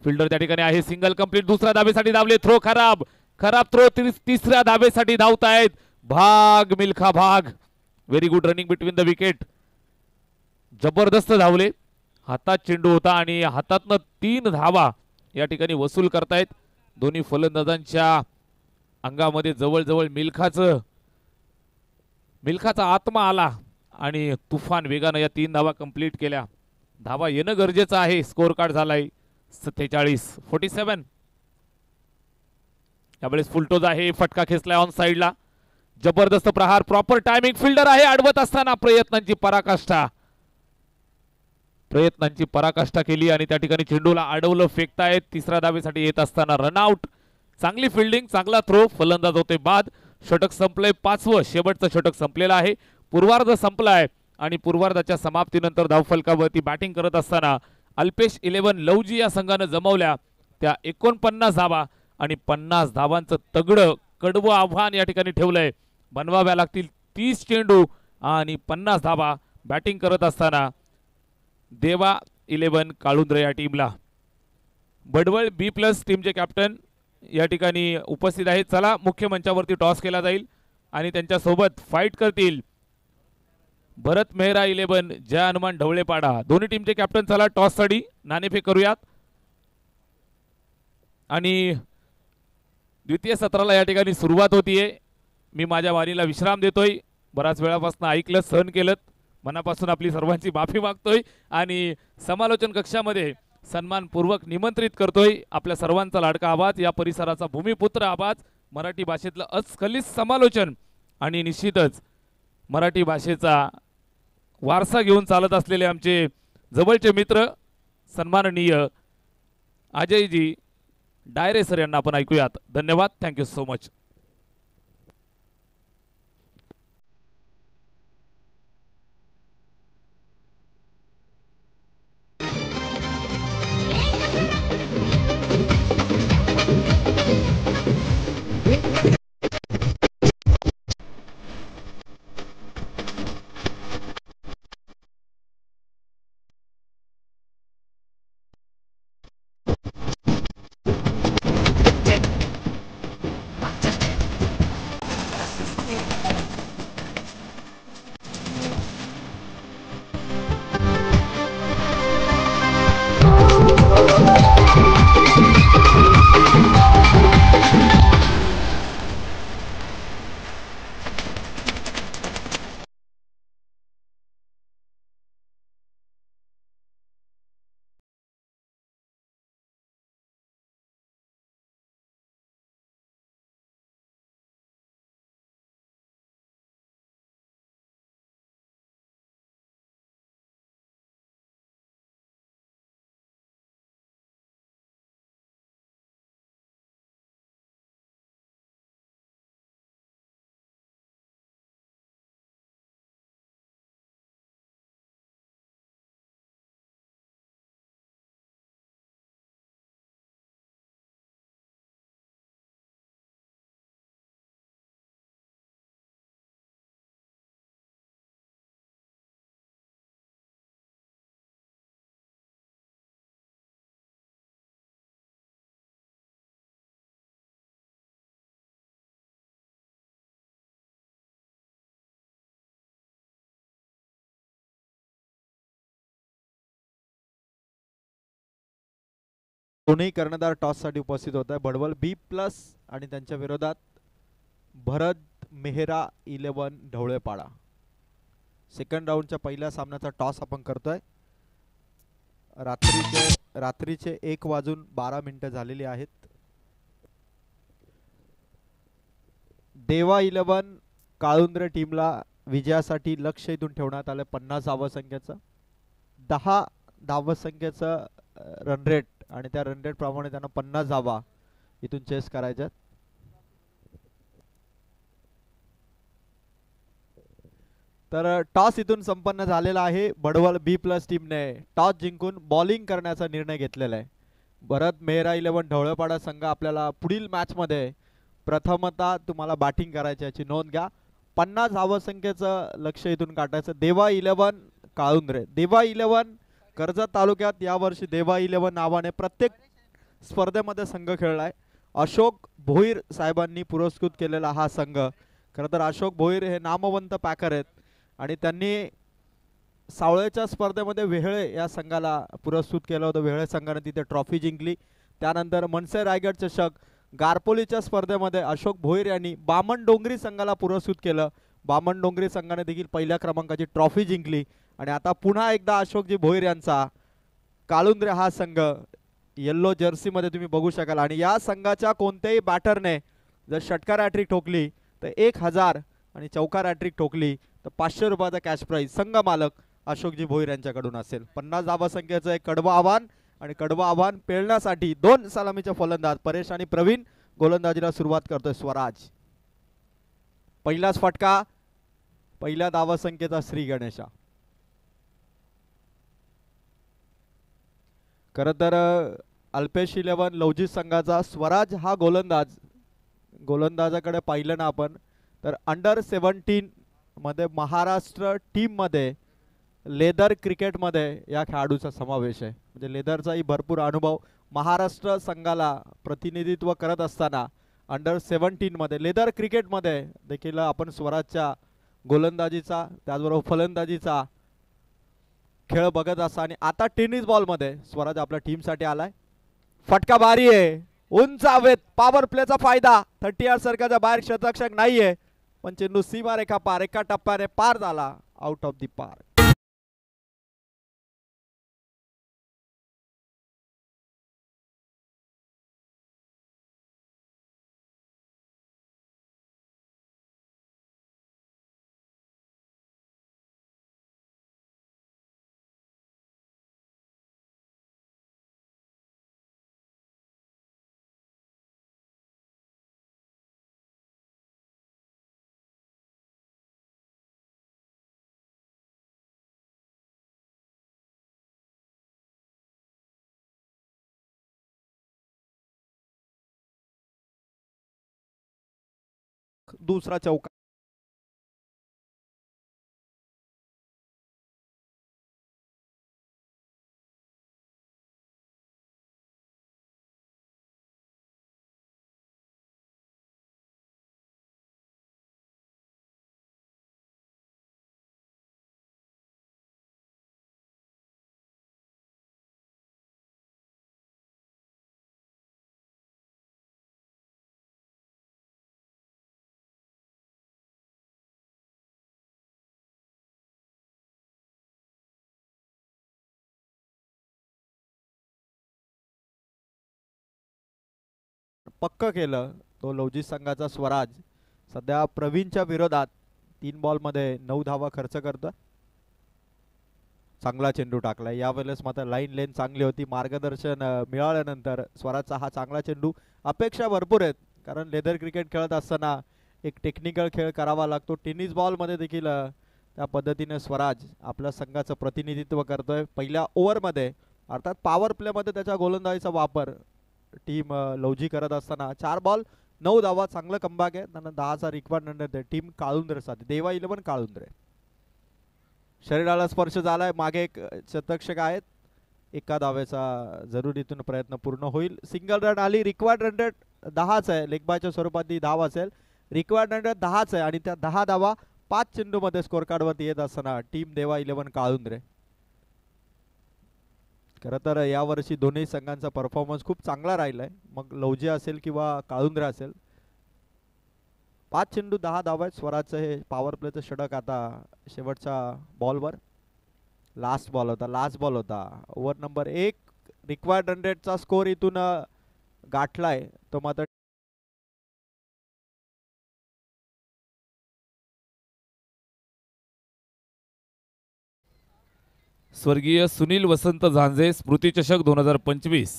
फिल्डर त्या ठिकाणी आहे, सिंगल कंप्लीट. दुसऱ्या धाबेसाठी धावले, थ्रो खराब थ्रो. तिसऱ्या धाबेसाठी धावतायत. भाग मिल्खा भाग. Very good running between the wicket. जबरदस्त धावले. हातात चेंडू होता आणि हातातनं 3 धावा या ठिकाणी वसूल करतायत. दोन्ही फलंदाजांच्या अंगामध्ये जवळजवळ मिल्खाचा आत्मा आला आणि तुफान वेगानं या 3 धावा कंप्लीट केल्या. धावा येणं गरजेचं आहे. स्कोअर कार्ड झालाय 47. यावेळेस फुलटोज आहे, फटका खेचलाय ऑन साइडला. जबरदस्त प्रहार, प्रॉपर टायमिंग. फिल्डर आहे, अडवत असताना प्रयत्नांची पराकाष्ठा केली आणि त्या ठिकाणी चेंडूला अडवलं. फेकतायत. तिसऱ्या धावेसाठी येत असताना रनआउट. चांगली फिल्डिंग, चांगला थ्रो. फलंदाज होते बाद. षटक संपलंय 5वं. शेवटचं षटक संपलेलं आहे. पूर्वार्ध संपलाय आणि पूर्वार्धाच्या समाप्तीनंतर धावफलकावरती बॅटिंग करत असताना अल्पेश 11 लवजी या संघानं जमवल्या त्या 49 धावा आणि 50 धावांचं तगडं कडवं आव्हान या ठिकाणी ठेवलंय. बनवाव्या लागतील 30 चेंडू आणि 50 धावा. बॅटिंग करत असताना देवा 11 काळुंद्रे या टीमला. बडवळ B+ टीमचे कॅप्टन या ठिकाणी उपस्थित आहेत. चला, मुख्य मंचावरती टॉस केला जाईल आणि त्यांच्या सोबत फाईट करतील भरत मेहरा 11, जय हनुमान ढवळेपाडा. दोन्ही टीमचे कॅप्टन चला टॉससाठी नाणेफेक करूयात आणि द्वितीय सत्राला या ठिकाणी सुरुवात होतीये. मी माझ्या वारीला विश्राम देतोय. बराच वेळापासून ऐकलं, सहन केलं. मनापासून आपली सर्वांची माफी मागतोय आणि समालोचन कक्षामध्ये सन्मानपूर्वक निमंत्रित करतोय आपल्या सर्वांचा लाडका आवाज, या परिसराचा भूमिपुत्र आवाज, मराठी भाषेतलं अस्खलित समालोचन आणि निश्चितच मराठी भाषेचा वारसा घेऊन चालत असलेले आमचे जवळचे मित्र सन्माननीय अजयजी डायरे सर यांना आपण ऐकूयात. धन्यवाद. Thank you so much. दोन्ही कर्णधार टॉससाठी उपस्थित होत आहे. बडवल B+ आणि त्यांच्या विरोधात भरत मेहरा 11 ढवळेपाडा. सेकंड राऊंडच्या पहिल्या सामन्याचा टॉस आपण करतोय. रात्रीचे 1:12 झालेली आहेत. देवा 11 काळुंद्रे टीमला विजयासाठी लक्ष इथून ठेवण्यात आलं 50 धावसंख्येचं. 10 धावसंख्येचं रन रेट आणि त्या रन रेट प्रमाणे त्यांना 50 धावा इथून चेस करायच्यात. तर टॉस इथून संपन्न झालेला आहे. बडवल B+ टीमने टॉस जिंकून बॉलिंग करण्याचा निर्णय घेतलेला आहे. भरत मेहरा 11 ढवळेपाडा संघ आपल्याला पुढील मॅच मध्ये प्रथमतः तुम्हाला बॅटिंग करायची याची नोंद घ्या. 50 धावसंख्येचं लक्ष इथून काढायचं. देवा 11 काळुंद्रे. देवा 11 कर्जत तालुक्यात यावर्षी देवा 11 नावाने प्रत्येक स्पर्धेमध्ये संघ खेळलाय. अशोक भोईर साहेबांनी पुरस्कृत केलेला हा संघ. खरं तर अशोक भोईर हे नामवंत पॅकर आहेत आणि त्यांनी सावळेच्या स्पर्धेमध्ये वेहळे या संघाला पुरस्कृत केलं होतं. वेहळे संघाने तिथे ट्रॉफी जिंकली. त्यानंतर मनसे रायगड चषक गारपोलीच्या स्पर्धेमध्ये अशोक भोईर यांनी बामण डोंगरी संघाला पुरस्कृत केलं. बामण डोंगरी संघाने देखील पहिल्या क्रमांकाची ट्रॉफी जिंकली. आणि आता पुन्हा एकदा अशोकजी भोईर यांचा काळुंद्रे हा संघ येल्लो जर्सी मध्ये तुम्ही बघू शकाल. आणि या संघाच्या कोणत्याही बॅटरने जर षटकार हॅट्रिक ठोकली तर 1000 आणि चौकार हॅट्रिक ठोकली तर 500 रुपयाचा कॅश प्राइज संघ मालक अशोकजी भोईर यांच्याकडून असेल. 50 धावसंख्येचं एक कडवं आव्हान आणि कडवं आव्हान पेलण्यासाठी 2 सलामीचे फलंदाज परेश आणि प्रवीण. गोलंदाजीला सुरुवात करतोय स्वराज. पहिलाच फटका. पहिल्या धावसंख्येचा श्री गणेशा. खरं तर अल्पेश 11 लवजित संघाचा स्वराज हा गोलंदाजाकडे पाहिलं ना आपण तर अंडर-17 मध्ये महाराष्ट्र टीम मध्ये लेदर क्रिकेटमध्ये या खेळाडूचा समावेश आहे. म्हणजे लेदरचाही भरपूर अनुभव. महाराष्ट्र संघाला प्रतिनिधित्व करत असताना अंडर-17 मध्ये लेदर क्रिकेटमध्ये देखील आपण स्वराजच्या गोलंदाजीचा त्याचबरोबर फलंदाजीचा खेळ बघत असता. आणि आता टेनिस बॉलमध्ये स्वराज आपल्या टीमसाठी आलाय. फटका भारी आहे. उंच हवेत पॉवर प्लेचा फायदा. 30 सरकारच्या बाहेर शतक नाहीये पण चेंडू सीमारेखा पार एका टप्प्याने पार झाला. Out of the park. दूसरा चौका. पक्क केलं तो लवजित संघाचा स्वराज. सध्या प्रवीणच्या विरोधात 3 बॉलमध्ये 9 धावा खर्च करतोय. चांगला चेंडू टाकलाय यावेळेस. मात्र लाईन लेन चांगली होती. मार्गदर्शन मिळाल्यानंतर स्वराजचा हा चांगला चेंडू. अपेक्षा भरपूर आहेत कारण लेदर क्रिकेट खेळत असताना एक टेक्निकल खेळ करावा लागतो. टेनिस बॉलमध्ये देखील त्या पद्धतीने स्वराज आपल्या संघाचं प्रतिनिधित्व करतोय. पहिल्या ओव्हरमध्ये अर्थात पॉवर प्लेमध्ये त्याच्या गोलंदाजीचा वापर टीम लवजी करत असताना 4 बॉल 9 धावा चांगलं कमबॅक आहे. त्यांना 10चा रिक्वायरमेंट देते टीम काळुंद्रे साठी. देवा 11 काळुंद्रे. शरीराला स्पर्श झालाय. मागे एक शतक्षक आहेत. एका धावेचा जरुरीतून प्रयत्न पूर्ण होईल. सिंगल रन आली. रिक्वायर्ड रन रेट 10च आहे. लेग बायच्या स्वरूपात ही धाव असेल. रिक्वायर्ड रन रेट 10च आहे आणि त्या 10 धावा 5 चेंडूमध्ये स्कोर कार्डवरती येत असताना टीम देवा 11 काळुंद्रे. खरं तर यावर्षी दोन्ही संघांचा परफॉर्मन्स खूप चांगला राहिला आहे, मग लवजी असेल किंवा काळुंद्रे असेल. 5 चेंडू 10 धावा आहेत. स्वराजचं हे पॉवर प्लेचं षटक आता शेवटच्या बॉलवर. लास्ट बॉल होता ओव्हर नंबर 1. रिक्वायर्ड रन रेटचा स्कोर इथून गाठलाय तो मात्र स्वर्गीय सुनील वसंत झांजे स्मृती चषक 2025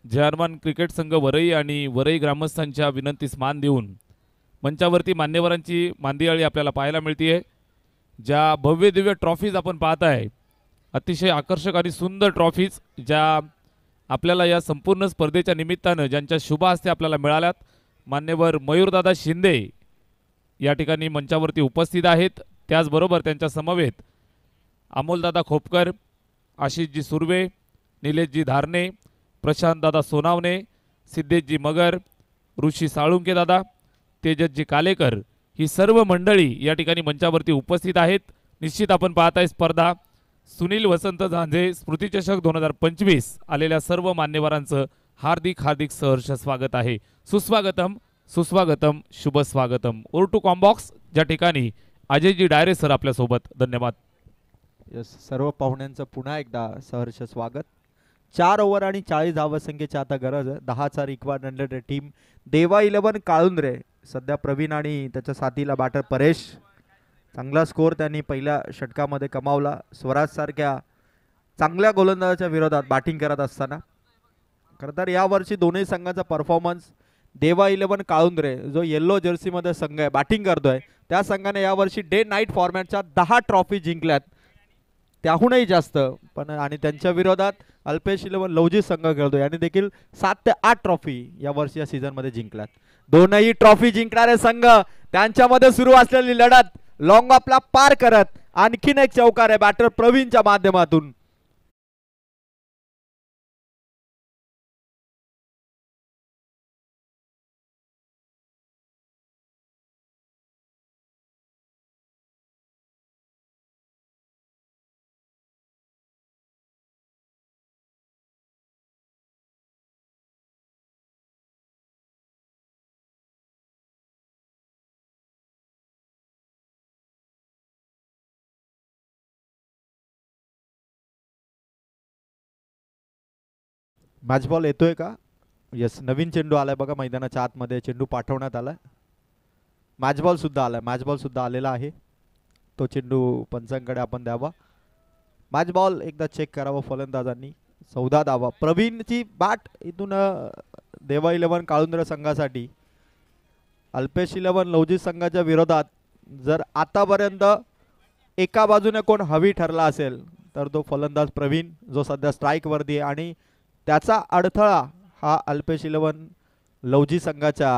जर्मन क्रिकेट संघ वरई आणि वरई ग्रामस्थांच्या विनंतीस मान देऊन मंचावरती मान्यवरांची मांदियाळी आपल्याला पाहायला मिळते. ज्या भव्य दिव्य ट्रॉफीज आपण पाहत आहे, अतिशय आकर्षक आणि सुंदर ट्रॉफीज ज्या आपल्याला या संपूर्ण स्पर्धेच्या निमित्तानं ज्यांच्या शुभ हस्ते आपल्याला मिळाल्यात. मान्यवर मयूरदादा शिंदे या ठिकाणी मंचावरती उपस्थित आहेत. त्याचबरोबर त्यांच्या समवेत अमोलदादा खोपकर, आशिषजी सुर्वे, निलेशजी धारणे, प्रशांतदादा सोनावणे, सिद्धेशजी मगर, ऋषी साळुंके दादा, तेजसजी कालेकर ही सर्व मंडळी या ठिकाणी मंचावरती उपस्थित आहेत. निश्चित आपण पाहत आहे स्पर्धा सुनील वसंत झांजे स्मृती चषक 2025 आलेल्या सर्व मान्यवरांचं हार्दिक हार्दिक सहर्ष स्वागत आहे. सुस्वागतम सुस्वागतम शुभ स्वागतम. टू कॉम्बॉक्स ज्या ठिकाणी अजयजी डायरे सर आपल्यासोबत. धन्यवाद. यस, सर्व पाहुण्यांचं पुन्हा एकदा सहर्ष स्वागत. 4 ओव्हर आणि 40 धावसंख्येची आता गरज आहे. 10चा रिक्वायर्ड रन रेट टीम देवा 11 काळुंद्रे. सध्या प्रवीण आणि त्याच्या साथीला बॅटर परेश. चांगला स्कोर त्यांनी पहिल्या षटकामध्ये कमावला. स्वराज सारख्या चांगल्या गोलंदाजाच्या विरोधात बॅटिंग करत असताना. खरं तर यावर्षी दोन्ही संघाचा परफॉर्मन्स देवा 11 काळुंद्रे जो येल्लो जर्सीमध्ये संघ आहे बॅटिंग करतोय, त्या संघाने यावर्षी डे नाईट फॉर्मॅटच्या 10 ट्रॉफी जिंकल्यात, त्याहूनही जास्त. पण आणि त्यांच्या विरोधात अल्पेश 11 लवजी संघ खेळतोय आणि देखील 7 ते 8 ट्रॉफी या वर्षी या सीझनमध्ये जिंकल्यात. दोनही ट्रॉफी जिंकणारे संघ त्यांच्यामध्ये सुरू असलेली लढत लॉंग ऑफला पार करत आणखीन एक चौकार आहे बॅटर प्रवीणच्या माध्यमातून. मॅच बॉल येतोय का? यस, नवीन चेंडू आलाय बघा मैदानाच्या आतमध्ये. चेंडू पाठवण्यात आलाय. मॅच बॉल सुद्धा आलाय. मॅच बॉल सुद्धा आलेला आहे. तो चेंडू पंचांकडे आपण द्यावा. मॅच बॉल एकदा चेक करावा फलंदाजांनी. 14 धावा. प्रवीणची बॅट इथून देवा 11 काळुंद्रे संघासाठी. अल्पेश 11 लवजी संघाच्या विरोधात जर आतापर्यंत एका बाजूने कोण हवी ठरला असेल तर तो फलंदाज प्रवीण, जो सध्या स्ट्राईक वरती आहे. आणि त्याचा अडथळा हा अल्पेश 11 लवजी संघाच्या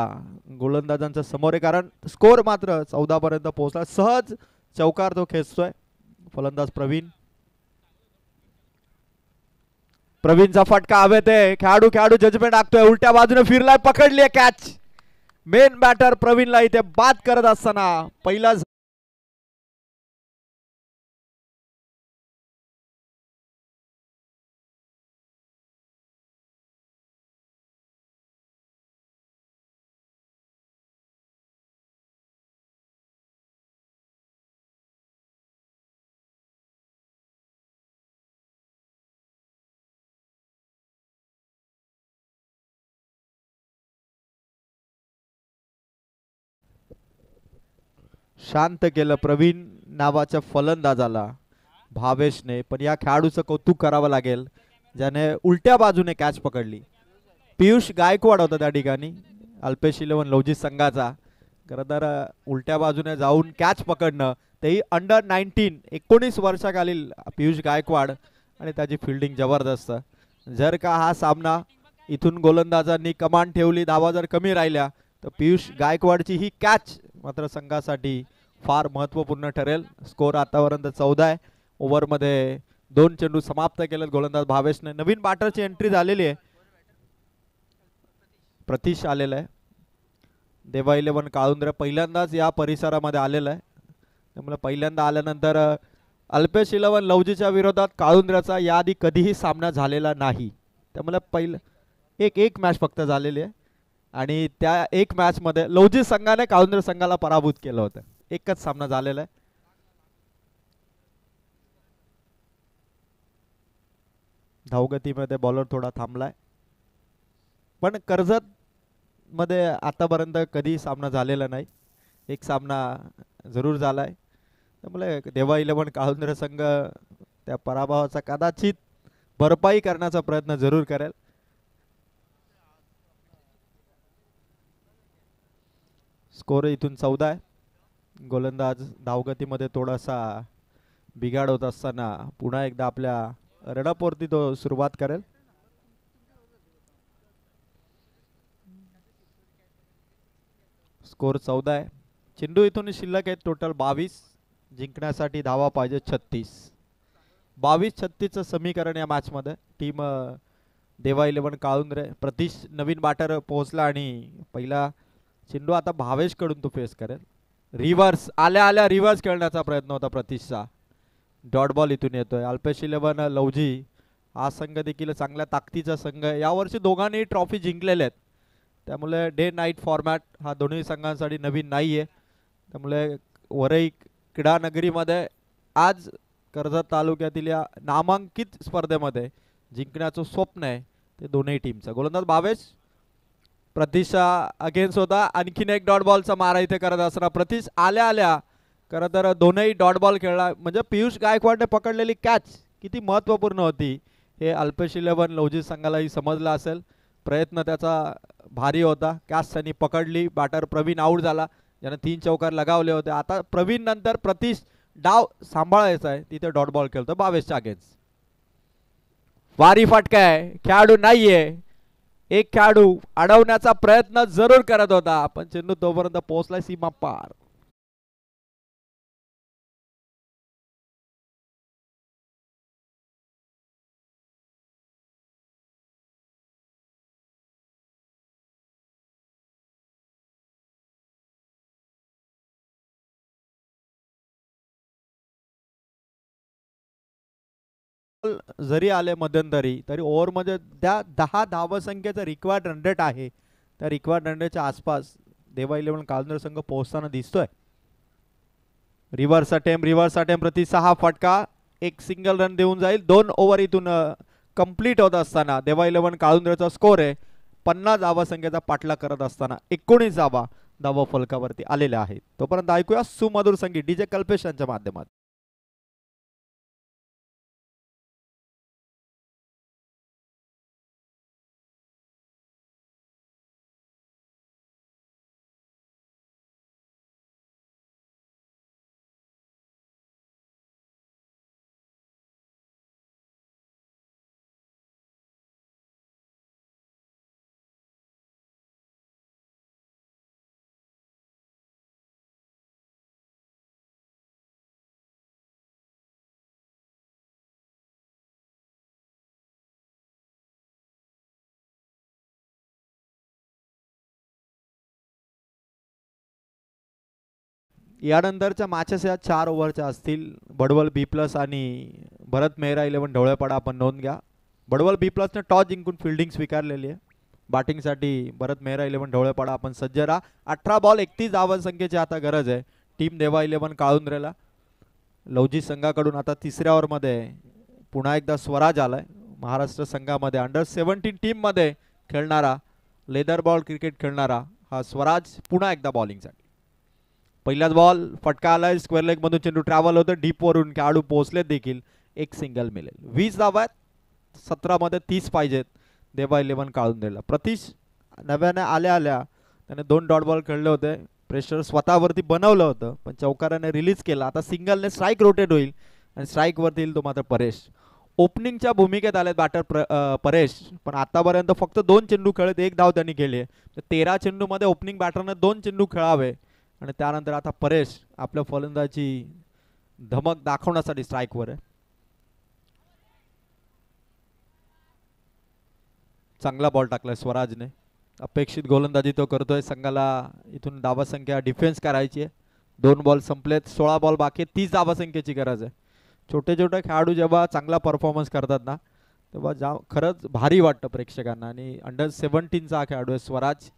गोलंदाजांच्या समोर आहे, कारण स्कोर मात्र 14 पर्यंत पोहोचला. सहज चौकार तो खेचतोय फलंदाज प्रवीण. प्रवीणचा फटका हवेत आहे. खेळाडू जजमेंट टाकतोय. उलट्या बाजूने फिरलाय, पकडली कॅच. मेन बॅटर प्रवीणला इथे बाद करत असताना पहिला शांत केलं प्रवीण नावाच्या फलंदाजाला भावेशने. पण या खेळाडूचं कौतुक करावं लागेल ज्याने उलट्या बाजूने कॅच पकडली. पियुष गायकवाड होता त्या ठिकाणी अल्पेश 11 लवजी संघाचा. खरं तर उलट्या बाजूने जाऊन कॅच पकडणं, तेही अंडर 19 वर्षाखालील पियुष गायकवाड. आणि त्याची फिल्डिंग जबरदस्त. जर का हा सामना इथून गोलंदाजांनी कमांड ठेवली, धावा जर कमी राहिल्या, तर पियुष गायकवाडची ही कॅच मात्र संघासाठी फार महत्त्वपूर्ण ठरेल. स्कोर आतापर्यंत 14 आहे. ओव्हरमध्ये 2 चेंडू समाप्त केलेत गोलंदाज भावेशने. नवीन बॅटरची एंट्री झालेली आहे. प्रतीश आलेला आहे. देवा 11 काळुंद्रे पहिल्यांदाच या परिसरामध्ये आलेला आहे, त्यामुळे पहिल्यांदा आल्यानंतर अल्पेश इलेव्हन लवजीच्या विरोधात काळुंद्र्याचा याआधी कधीही सामना झालेला नाही. त्यामुळे पहिलं एक मॅच फक्त झालेली आहे आणि त्या एक मॅच मध्ये लवजी संघाने काळुंद्रे संघाला पराभूत केलं होतं. एकच सामना झालेला आहे. धावगतीमध्ये बॉलर थोडा थांबलाय, पण कर्जत मध्ये आतापर्यंत कधी सामना झालेला नाही. एक सामना जरूर झालाय. त्यामुळे देवा इलेव्हन काळुंद्रे संघ त्या पराभवाचा कदाचित भरपाई करण्याचा प्रयत्न जरूर करेल. स्कोर इथून 14 आहे. गोलंदाज धावगतीमध्ये थोडासा बिघाड होत असताना पुन्हा एकदा आपल्या रडापवरती तो सुरुवात करेल. स्कोर 14 आहे. चेंडू इथून शिल्लक आहेत टोटल 22. जिंकण्यासाठी धावा पाहिजे 36. 22-36चं समीकरण या मॅच मध्ये. टीम देवा इलेव्हन काळुंद्रे प्रतीश नवीन बॅटर पोहोचला आणि पहिला चेंडू आता भावेश कडून तो फेस करेल. रिव्हर्स आल्या आल्या रिव्हर्स खेळण्याचा प्रयत्न होता प्रतीशचा. डॉट बॉल इथून येतोय. अल्पेश इलेव्हन लवजी हा संघ देखील चांगल्या ताकदीचा संघ आहे. यावर्षी दोघांनी ट्रॉफी जिंकलेल्या आहेत. त्यामुळे डे नाईट फॉर्मॅट हा दोन्ही संघांसाठी नवीन नाही आहे. त्यामुळे वरई क्रीडा नगरीमध्ये आज कर्जत तालुक्यातील या नामांकित स्पर्धेमध्ये जिंकण्याचं स्वप्न आहे ते दोन्ही टीमचं. गोलंदाज भावेश प्रतीशा अगेन्स्ट होता. आणखीन एक डॉट बॉलचा मारा इथे करत असताना प्रतीश आल्या आल्या खरं तर दोनही डॉट बॉल खेळला. म्हणजे पियुष गायकवाडने पकडलेली कॅच किती महत्त्वपूर्ण होती हे अल्पेश इलेव्हन लवजी संघालाही समजलं असेल. प्रयत्न त्याचा भारी होता. कॅच त्यांनी पकडली. बॅटर प्रवीण आऊट झाला ज्याने 3 चौकार लगावले होते. आता प्रवीण नंतर प्रतीश डाव सांभाळायचा आहे तिथे डॉट बॉल खेळतो भावेशच्या अगेन्स्ट. वारी फटका आहे. खेळाडू नाहीये. एक खेळाडू अडवण्याचा प्रयत्न जरूर करत होता पण चेंडू तोपर्यंत पोहोचला सीमा पार. जरी आले मध्यंतरी तरी ओव्हरमध्ये त्या 10 धावसंख्येचा रिक्वायर्ड रन रेट आहे. त्या रिक्वायर्ड रन रेटच्या आसपास देवा इलेव्हन काळुंद्रे संघ पोहोचताना दिसतोय. रिव्हर्स अटेम्प्ट प्रति 6 फटका. एक सिंगल रन देऊन जाईल. 2 ओव्हर इथून कंप्लीट होत असताना देवा इलेव्हन काळुंद्रेचा स्कोर आहे 50 धावसंख्येचा पाठलाग करत असताना 19 धावा फलकावरती आलेल्या आहेत. तोपर्यंत ऐकूया सुमधुर संगीत डीजे कल्पेश यांच्या माध्यमात. यानंतरच्या मॅचेस या 4 ओव्हरच्या असतील. बडवल बी प्लस आणि भरत मेहरा इलेव्हन ढवळेपाडा आपण नोंद घ्या. बडवल बी प्लसने टॉस जिंकून फिल्डिंग स्वीकारलेली आहे. बॅटिंगसाठी भरत मेहरा इलेव्हन ढवळेपाडा आपण सज्ज राहा. 18 बॉल 31 धावसंख्येची आता गरज आहे टीम देवा इलेव्हन काळुंद्रेला. लवजी संघाकडून आता तिसऱ्या ओव्हरमध्ये पुन्हा एकदा स्वराज आलाय. महाराष्ट्र संघामध्ये अंडर-17 टीममध्ये खेळणारा लेदर बॉल क्रिकेट खेळणारा हा स्वराज पुन्हा एकदा बॉलिंगसाठी. पहिलाच बॉल फटका आलाय. स्क्वेअर लेग मधून चेंडू ट्रॅव्हल होतं. डीप वरून खेळाडू पोहोचले देखील. एक सिंगल मिळेल. 20 धावा आहेत. 17 मध्ये 30 पाहिजेत देवा इलेव्हन काळुंद्रेला. प्रतीश नव्याने आल्या आल्या त्याने 2 डॉट बॉल खेळले होते. प्रेशर स्वतःवरती बनवलं होतं पण चौकाराने रिलीज केला. आता सिंगलने स्ट्राईक रोटेट होईल आणि स्ट्राईक वरती येईल तो मात्र परेश. ओपनिंगच्या भूमिकेत आले बॅटर परेश पण आतापर्यंत फक्त 2 चेंडू खेळत 1 धाव त्यांनी केली. 13 चेंडू मध्ये ओपनिंग बॅटरने 2 चेंडू खेळावे आणि त्यानंतर आता परेश आपल्या फलंदाजी धमक दाखवण्यासाठी स्ट्राईकवर आहे. चांगला बॉल टाकलाय स्वराजने. अपेक्षित गोलंदाजी तो करतोय. संघाला इथून धावसंख्या डिफेन्स करायची आहे. 2 बॉल संपलेत. 16 बॉल बाकी. 30 धावसंख्येची गरज आहे. छोटे छोटे खेळाडू जेव्हा चांगला परफॉर्मन्स करतात ना तेव्हा खरंच भारी वाटतं प्रेक्षकांना. आणि अंडर-17चा हा खेळाडू आहे स्वराज,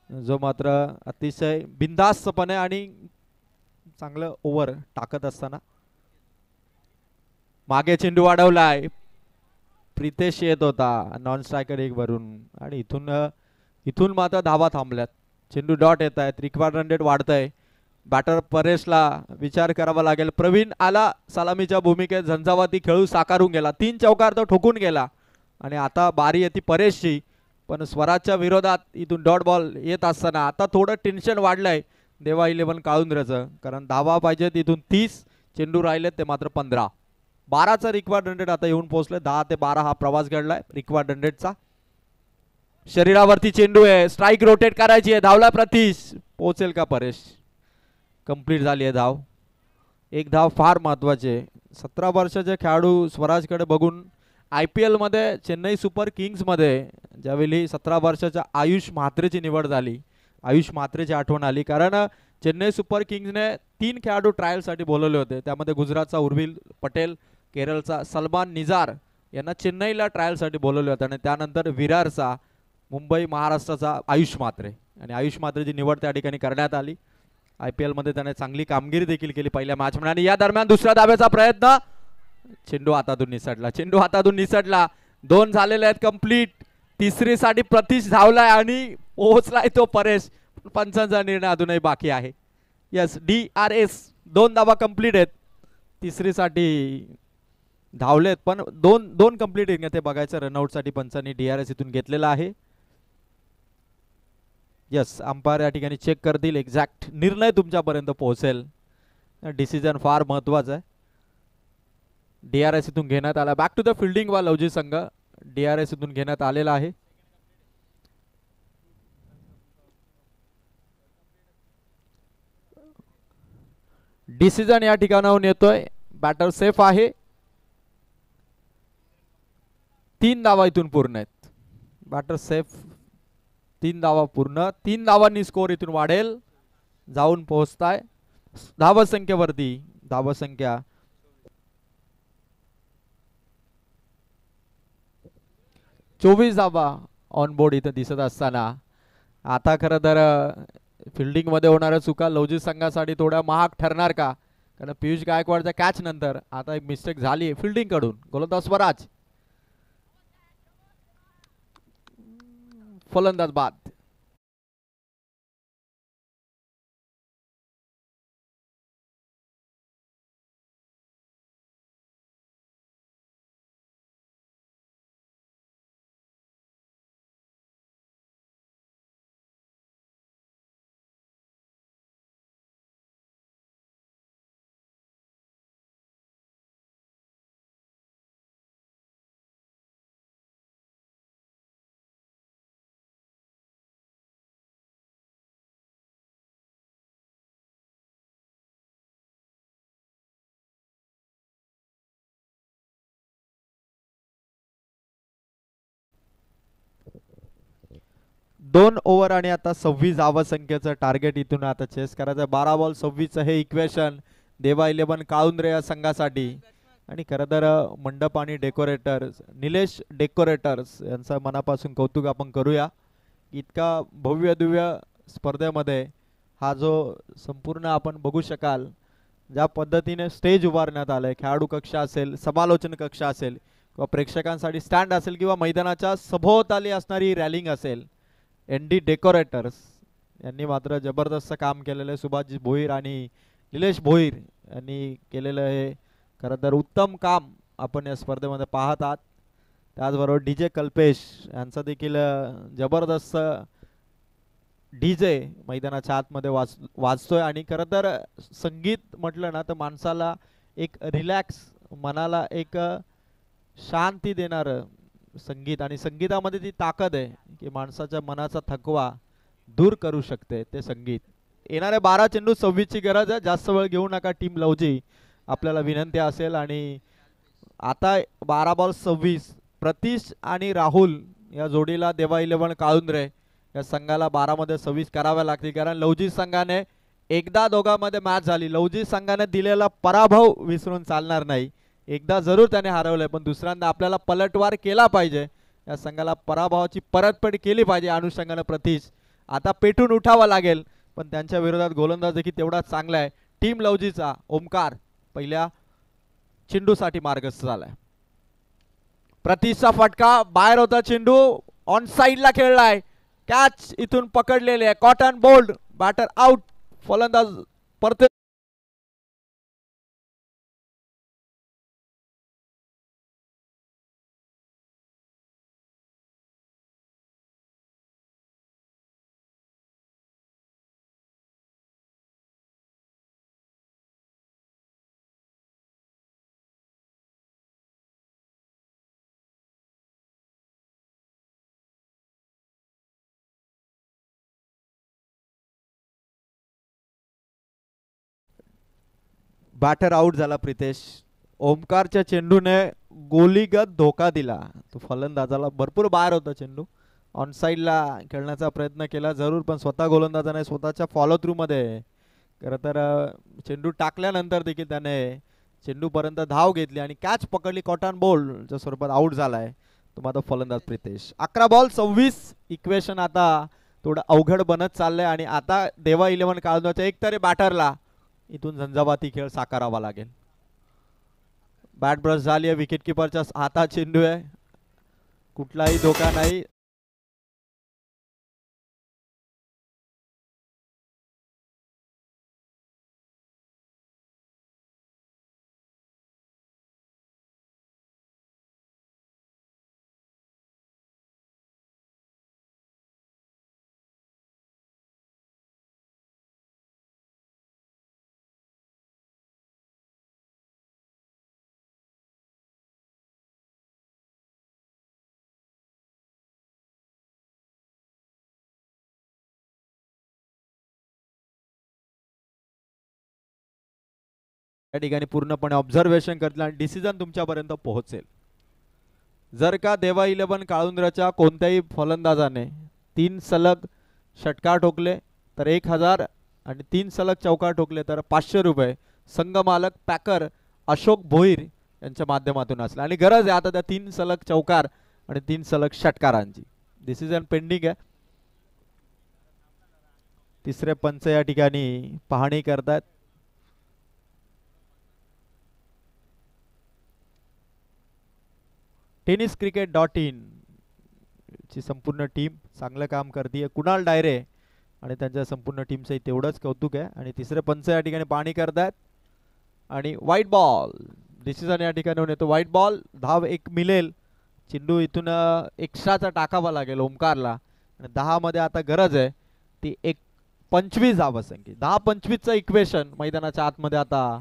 जो मात्र अतिशय बिनधास्तपणे आणि चांगलं ओव्हर टाकत असताना मागे चेंडू वाढवलाय. प्रितेश येत होता नॉन स्ट्रायकर एक वरून आणि इथून मात्र धावा थांबल्यात. चेंडू डॉट येत आहेत, रिक्वायर्ड रन रेट वाढतंय. बॅटर परेशला विचार करावा लागेल. प्रवीण आला सलामीच्या भूमिकेत, झंझावाती खेळू साकारून गेला, 3 चौकार तो ठोकून गेला. आणि आता बारी येते परेशची, पण स्वराजच्या विरोधात इथून डॉट बॉल येत असताना आता थोडं टेन्शन वाढलंय देवा 11 काळुंद्र्याचं, कारण धावा पाहिजेत इथून 30, चेंडू राहिलेत ते मात्र 15. 12चा रिक्वायर्ड रन रेट आता येऊन पोहोचले. 10 ते 12 हा प्रवास घडलाय रिक्वायर्ड रन रेटचा. शरीरावरती चेंडू आहे, स्ट्राईक रोटेट करायची आहे, धावला प्रतीश, पोहोचेल का परेश? कंप्लीट झाली आहे धाव. एक धाव फार महत्वाचे. 17 वर्षाचे खेळाडू स्वराजकडे बघून IPL मध्ये चेन्नई सुपर किंग्समध्ये ज्यावेळी 17 वर्षाच्या आयुष म्हात्रेची निवड झाली, आयुष म्हात्रेची आठवण आली, कारण चेन्नई सुपर किंग्सने 3 खेळाडू ट्रायलसाठी बोलवले होते. त्यामध्ये गुजरातचा उर्विल पटेल, केरळचा सलमान निजार यांना चेन्नईला ट्रायलसाठी बोलवले होते. आणि त्यानंतर विरारचा, मुंबई महाराष्ट्राचा आयुष म्हात्रे, आणि आयुष म्हात्रेची निवड त्या ठिकाणी करण्यात आली. IPL मध्ये त्याने चांगली कामगिरी देखील केली पहिल्या मॅच मध्ये. आणि या दरम्यान दुसऱ्या धाब्याचा प्रयत्न, चेंडू हातातून निसटला, चेंडू हातातून निसटला. 2 झालेले आहेत कंप्लीट. तिसरीसाठी प्रतीश धावलाय आणि पोहोचलाय तो परेश. पंचांचा निर्णय अजूनही बाकी आहे. यस, DRS 2 धावा कंप्लीट आहेत. तिसरीसाठी धावलेत पण दोन कंप्लीट आहेत ते बघायचं. रनआउटसाठी पंचांनी DRS इथून घेतलेला आहे. यस, अंपायर या ठिकाणी चेक करतील, एक्झॅक्ट निर्णय तुमच्यापर्यंत पोहोचेल. डिसिजन फार महत्वाचा आहे. DRS इथून घेण्यात आला. बॅक टू द फिल्डिंग वा लवजी संघ. DRS इथून घेण्यात आलेला आहे. डिसिजन या ठिकाणाहून येतोय. बॅटर सेफ आहे. 3 धावा इथून पूर्ण आहेत. बॅटर सेफ, 3 धावा पूर्ण. 3 धावांनी स्कोर इथून वाढेल. जाऊन पोहोचताय धावसंख्येवरती. धावसंख्या 24 धावा ऑन बोर्ड इथं दिसत असताना आता खरं तर फिल्डिंग मध्ये होणाऱ्या चुका लवजी संघासाठी थोड्या महाग ठरणार का? कारण पियुष गायकवाडच्या कॅच नंतर आता एक मिस्टेक झाली फिल्डिंग कडून. गोलंदाज स्वराज, फलंदाज बाद. दोन ओव्हर आणि आता 26 धावसंख्येचं टार्गेट इथून आता चेस करायचं. 12 बॉल 26 हे इक्वेशन देवा 11 काळुंद्रे या संघासाठी. आणि खरं तर मंडप आणि डेकोरेटर्स, निलेश डेकोरेटर्स यांचं मनापासून कौतुक आपण करूया. इतका भव्य दिव्य स्पर्धेमध्ये हा जो संपूर्ण आपण बघू शकाल ज्या पद्धतीने स्टेज उभारण्यात आलंय, खेळाडू कक्ष असेल, समालोचन कक्ष असेल किंवा प्रेक्षकांसाठी स्टँड असेल किंवा मैदानाच्या सभोवताली असणारी रॅलिंग असेल, ND डेकोरेटर्स यांनी मात्र जबरदस्त काम केलेलं आहे. सुभाषजी भोईर आणि निलेश भोईर यांनी केलेलं हे खरं तर उत्तम काम आपण या स्पर्धेमध्ये पाहत आहात. त्याचबरोबर DJ कल्पेश यांचा देखील जबरदस्त DJ मैदानाच्या आतमध्ये वाजतोय. आणि खरं तर संगीत म्हटलं ना तर माणसाला एक रिलॅक्स, मनाला एक शांती देणारं संगीत, आणि संगीतामध्ये ती ताकद आहे की माणसाच्या मनाचा थकवा दूर करू शकते ते संगीत. येणारे 12 चेंडू 26 ची गरज आहे. जास्त वेळ घेऊ नका टीम लवजी, आपल्याला विनंती असेल. आणि आता 12 बॉल 26 प्रतीश आणि राहुल या जोडीला देवा 11 काळुंद्रे या संघाला 12 मध्ये 26 कराव्या लागतील. कारण लवजी संघाने एकदा दोघांमध्ये मॅच झाली, लवजी संघाने दिलेला पराभव विसरून चालणार नाही. एकदा जरूर त्याने हरवलंय, पण दुसऱ्यांदा आपल्याला पलटवार केला पाहिजे. या संघाला पराभवाची परतफेड केली पाहिजे अनुषंगाने प्रतीश. आता पेटून उठावं लागेल, पण त्यांच्या विरोधात गोलंदाज देखील तेवढाच चांगला आहे. टीम लवजीचा ओमकार पहिल्या चेंडूसाठी मार्गस्थ झालाय. प्रतीशचा फटका बाहेर होता, चेंडू ऑन साइडला खेळलाय, कॅच इथून पकडलेले आहे, कॉटन बोल्ड, बॅटर आउट, फलंदाज परत. बॅटर आउट झाला प्रितेश. ओमकारच्या चेंडूने गोलीगत धोका दिला. तो फलंदाजाला भरपूर बाहेर होता चेंडू, ऑन साइडला खेळण्याचा प्रयत्न केला जरूर, पण स्वतः गोलंदाजाने स्वतःच्या फॉलो थ्रू मध्ये खरं तर चेंडू टाकल्यानंतर देखील त्याने चेंडूपर्यंत धाव घेतली आणि कॅच पकडली. कॉटन बॉलच्या स्वरूपात आउट झालाय तो माझा फलंदाज प्रितेश. 11 बॉल 26. इक्वेशन आता थोडं अवघड बनत चाललंय आणि आता देवा 11 काळुंदाच्या एकतरी बॅटरला इथून झंझावाती खेळ साकारावा लागेल. बॅट ब्रश झाली आहे, विकेट किपरच्या हातात चेंडू आहे, कुठलाही धोका नाही. या ठिकाणी पूर्णपणे ऑब्झर्वेशन करतील आणि डिसिजन तुमच्यापर्यंत पोहोचेल. जर का देवा 11 काळुंद्राच्या कोणत्याही फलंदाजाने 3 सलग षटकार ठोकले तर 1000 आणि 3 सलग चौकार ठोकले तर 500 रुपये संघ मालक पॅकर अशोक भोईर यांच्या माध्यमातून असले. आणि गरज आहे आता त्या 3 सलग चौकार आणि 3 सलग षटकारांची. डिसिजन पेंडिंग आहे. तिसरे पंच या ठिकाणी पाहणी करतात. tenniscricket.in ची संपूर्ण टीम चांगलं काम करते. कुणाल डायरे आणि त्यांच्या संपूर्ण टीमचं तेवढंच कौतुक आहे. आणि तिसरे पंच या ठिकाणी पाहणी करतात आणि व्हाईट बॉल डिसिजन या ठिकाणी येतो. व्हाईट बॉल, धाव एक मिळेल. चेंडू इथून एक्स्ट्राचा टाकावा लागेल ओमकारला आणि 10 मध्ये आता गरज आहे ती 25 धावसंख्या. 10-25चं इक्वेशन मैदानाच्या आतमध्ये. आता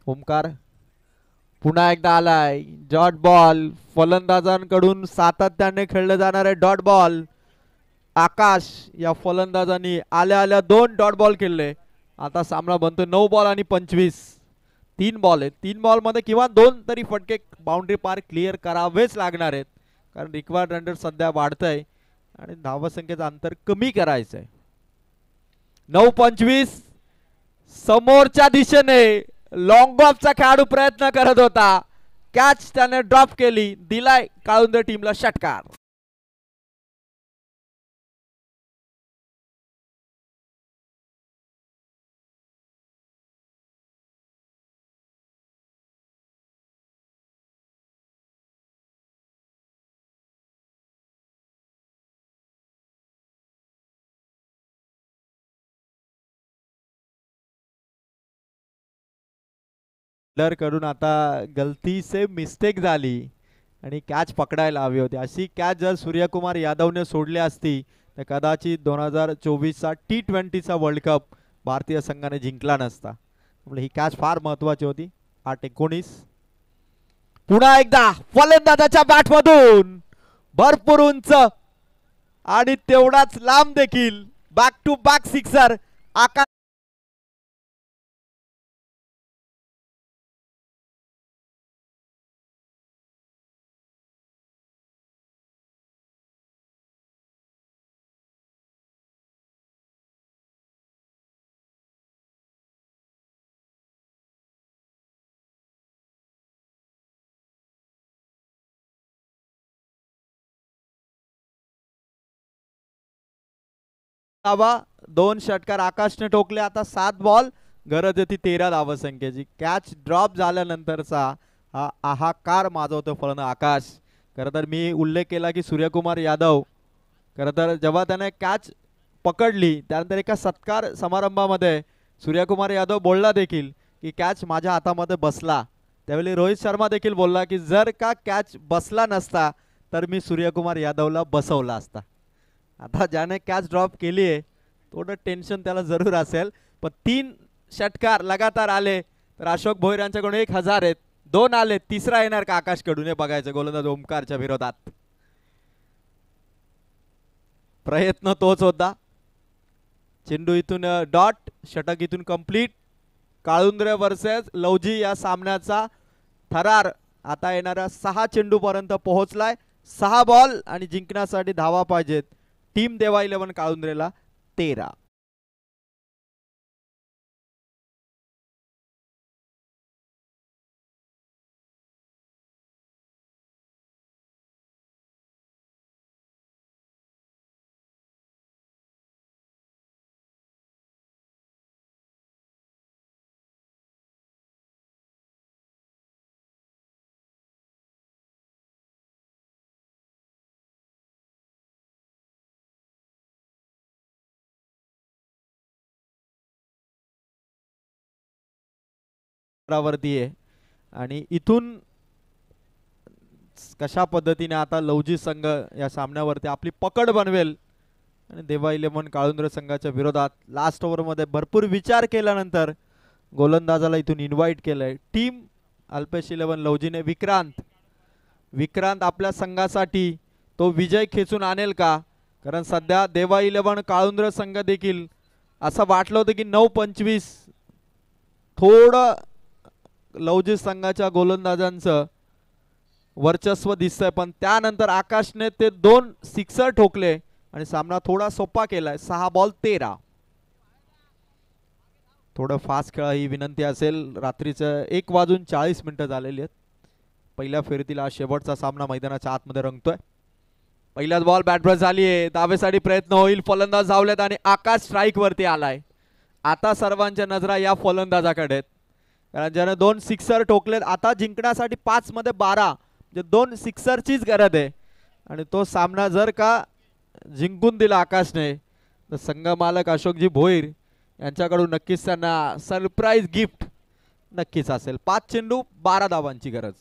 ओमकार पुन्हा एकदा आलाय, डॉट बॉल, फलंदाजांकडून सातत्याने खेळले जाणारे डॉट बॉल. आकाश या फलंदाजांनी आल्या आल्या 2 डॉट बॉल खेळले. आता सामना बनतो 9 बॉल आणि 25. 3 बॉल आहेत, 3 बॉल मध्ये किंवा 2 तरी फटके बाउंड्री पार क्लिअर करावेच लागणार आहेत, कारण रिक्वायर्ड रन सध्या वाढतंय आणि धावसंख्येचं अंतर कमी करायचंय. 9-25. समोरच्या दिशेने लॉंग ऑफचा खेळाडू प्रयत्न करत होता, कॅच त्याने ड्रॉप केली, दिलाय काळुंद टीमला षटकार. कडून आता गलती से मिस्टेक झाली आणि कॅच पकडायला हवी होती. अशी कॅच जर सूर्यकुमार यादवने सोडली असती तर कदाचित 2024चा T20चा वर्ल्ड कप भारतीय संघाने जिंकला नसता. त्यामुळे ही कॅच फार महत्वाची होती. 8-19. पुन्हा एकदा फलंदाजाच्या बॅटमधून भरपूर उंच आणि तेवढाच लांब देखील बॅक टू बॅक सिक्सर. आकाश धावा 2 षटकार आकाशने ठोकले. आता 7 बॉल गरज होती 13 धावसंख्येची. कॅच ड्रॉप झाल्यानंतरचा हा हाहाकार माजवतो फलंदाज आकाश. खरं तर मी उल्लेख केला की सूर्यकुमार यादव खरं तर जेव्हा त्याने कॅच पकडली त्यानंतर एका सत्कार समारंभामध्ये सूर्यकुमार यादव बोलला देखील की कॅच माझ्या हातामध्ये बसला. त्यावेळी रोहित शर्मा देखील बोलला की जर का कॅच बसला नसता तर मी सूर्यकुमार यादवला बसवला असता. आता ज्याने कॅच ड्रॉप केली आहे थोडं टेन्शन त्याला जरूर असेल. पण 3 षटकार लगातार आले तर अशोक भोईर यांच्याकडून 1000 आहेत. 2 आले, तिसरा येणार का आकाशकडून हे बघायचं गोलंदाज ओमकारच्या विरोधात. प्रयत्न तोच होता. चेंडू इथून डॉट, षटक इथून कंप्लीट. काळुंद्रे वर्सेस लवजी या सामन्याचा थरार आता येणाऱ्या 6 चेंडू पर्यंत पोहोचलाय. 6 बॉल आणि जिंकण्यासाठी धावा पाहिजेत. टीम देवा 11 काळुंद्रेला 13. वरती आहे आणि इथून कशा पद्धतीने आता लवजी संघ या सामन्यावरती आपली पकड बनवेल आणि देवा 11 काळुंद्रे संघाच्या विरोधात लास्ट ओव्हरमध्ये भरपूर विचार केल्यानंतर गोलंदाजाला इथून इन्व्हाइट केलंय. टीम अल्पेश 11 लवजीने विक्रांत आपल्या संघासाठी तो विजय खेचून आणेल का. कारण सध्या देवा 11 काळुंद्रे संघ देखील असं वाटलं होतं की 9-25 थोडं लवजी संघाच्या गोलंदाजांचं वर्चस्व दिसतंय. पण त्यानंतर आकाशने ते 2 सिक्सर ठोकले आणि सामना थोडा सोपा केलाय. 6 बॉल 13. थोडं फास्ट खेळा ही विनंती असेल. रात्रीचं 1:40 झालेली आहेत. पहिल्या फेरीतील हा शेवटचा सामना मैदानाच्या आतमध्ये रंगतोय. पहिलाच बॉल बॅट ब्रश झाली आहे. दावेसाठी प्रयत्न होईल. फलंदाज धावलेत आणि आकाश स्ट्राईक वरती आलाय. आता सर्वांच्या नजरा या फलंदाजाकडे आहेत कारण ज्याने 2 सिक्सर ठोकलेत. आता जिंकण्यासाठी 5 मध्ये 12 म्हणजे 2 सिक्सरचीच गरज आहे आणि तो सामना जर का जिंकून दिला आकाशने तर संघ मालक अशोकजी भोईर यांच्याकडून नक्कीच त्यांना सरप्राईज गिफ्ट नक्कीच असेल. 5 चेंडू 12 धावांची गरज.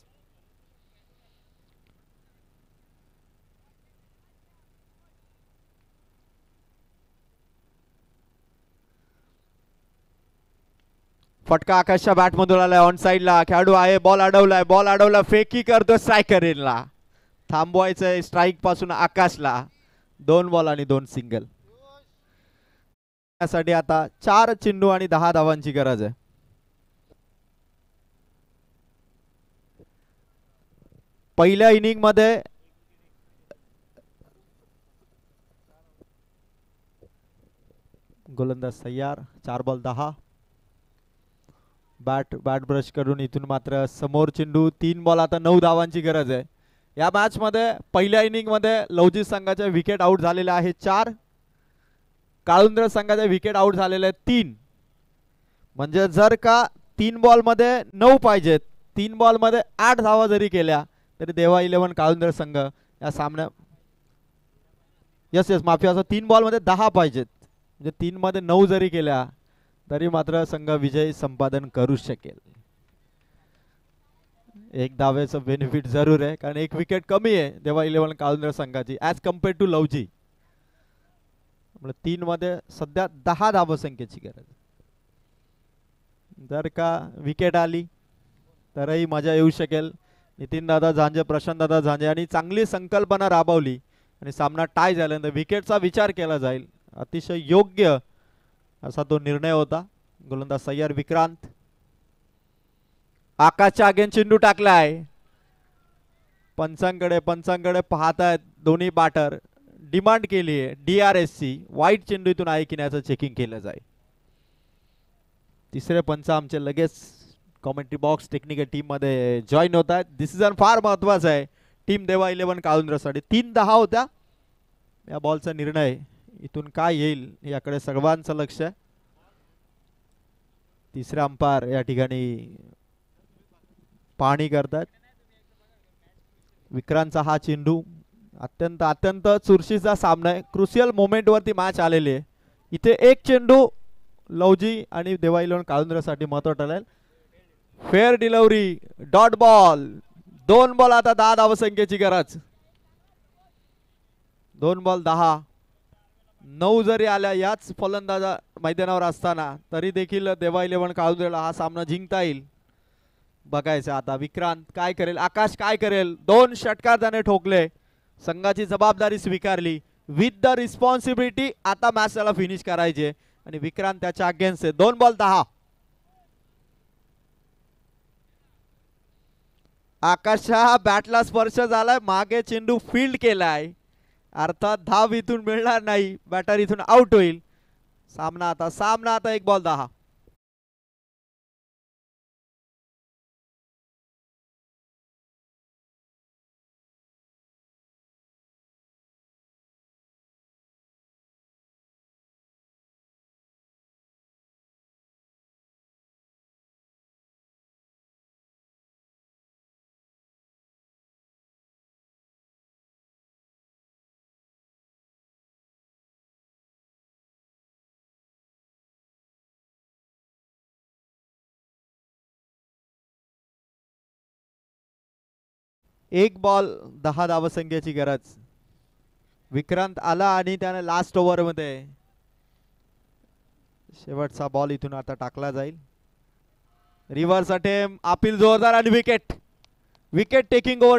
फटका आकाशच्या बॅट मधून आलाय. ऑन साइडला खेळाडू आहे. बॉल अडवला फेकी करतो स्ट्रायकर इनला. थांबवायचंय स्ट्राईक पासून आकाशला. 2 बॉल आणि 2 सिंगल. यासाठी आता 4 चेंडू आणि 10 धावांची गरज आहे. पहिल्या इनिंग मध्ये गोलंदाज तयार. 4 बॉल 10. बॅट ब्रश करून इथून मात्र समोर चेंडू. 3 बॉल आता 9 धावांची गरज आहे. या मॅच मध्ये पहिल्या इनिंग मध्ये लवजी संघाच्या विकेट आउट झालेल्या आहे 4. काळुंद्रे संघाच्या विकेट आउट झालेल्या आहेत 3. म्हणजे जर का 3 बॉल मध्ये 9 पाहिजेत, 3 बॉल मध्ये 8 धावा जरी केल्या तरी देवा 11 काळुंद्रे संघ या सामन्या यस माफी असं 3 बॉल मध्ये 10 पाहिजेत. म्हणजे 3 मध्ये 9 जरी केल्या तरी मात्र संघ विजय संपादन करू शकेल. 1 धावेचं बेनिफिट जरूर आहे कारण 1 विकेट कमी आहे देवा 11 काळुंद्रे संघाची ॲज कम्पेअर टू लवजी. 3 मध्ये सध्या 10 धावसंख्येची गरज. जर का विकेट आली तरही मजा येऊ शकेल. नितीन दादा झांजे, प्रशांत दादा झांजे आणि चांगली संकल्पना राबवली आणि सामना टाय झाल्यानंतर विकेटचा विचार केला जाईल. अतिशय योग्य असा तो निर्णय होता. गोलंदाज सय्यार विक्रांत. आकाशच्या अगेन चेंडू टाकलाय. पंचांकडे पाहतायत दोन्ही बॅटर. डिमांड केली आहे DRSची. वाईट चेंडू इथून आहे की नाही चेकिंग केलं जाईल. तिसरे पंच आमचे लगेच कॉमेंट्री बॉक्स टेक्निकल टीम मध्ये जॉईन होत आहेत. डिसिजन फार महत्वाचा आहे टीम देवा 11 काळुंद्रेसाठी. 3-10 होत्या या बॉलचा निर्णय इथून काय येईल याकडे सर्वांचं लक्ष आहे. तिसरे अंपायर या ठिकाणी पाहणी करतात. विक्रांतचा हा चेंडू अत्यंत अत्यंत चुरशीचा सामना आहे. क्रुशियल मोमेंट वरती मॅच आलेली आहे. इथे एक चेंडू लवजी आणि देवा इलेव्हन काळुंद्र्यासाठी महत्व ठरेल. Fair delivery, dot ball. 2 ball आता 10 धावसंख्येची गरज. 2 बॉल 10. 9 जरी आल्या याच फलंदाजा मैदानावर असताना तरी देखील देवा इलेव्हन काळुंद्र्याला हा सामना जिंकता येईल. बघायचं आता विक्रांत काय करेल, आकाश काय करेल. 2 षटकार त्याने ठोकले. संघाची जबाबदारी स्वीकारली विथ द रिस्पॉन्सिबिलिटी. आता मॅच त्याला फिनिश करायचे आणि विक्रांत त्याच्या अगेन्स्ट आहे. 2 बॉल 10. आकाशच्या बॅटला स्पर्श झालाय, मागे चेंडू फील्ड केलाय, अर्थात धाव इथून मिळणार नाही. बॅटर इथून आउट होईल. सामना आता 1 बॉल 10. एक बॉल 10 धावसंख्येची गरज. विक्रांत आला आणि त्याने लास्ट ओव्हर मध्ये शेवटचा बॉल इथून आता टाकला जाईल. रिव्हर्स अटेम्प्ट, अपील जोरदार आणि विकेट टेकिंग ओव्हर.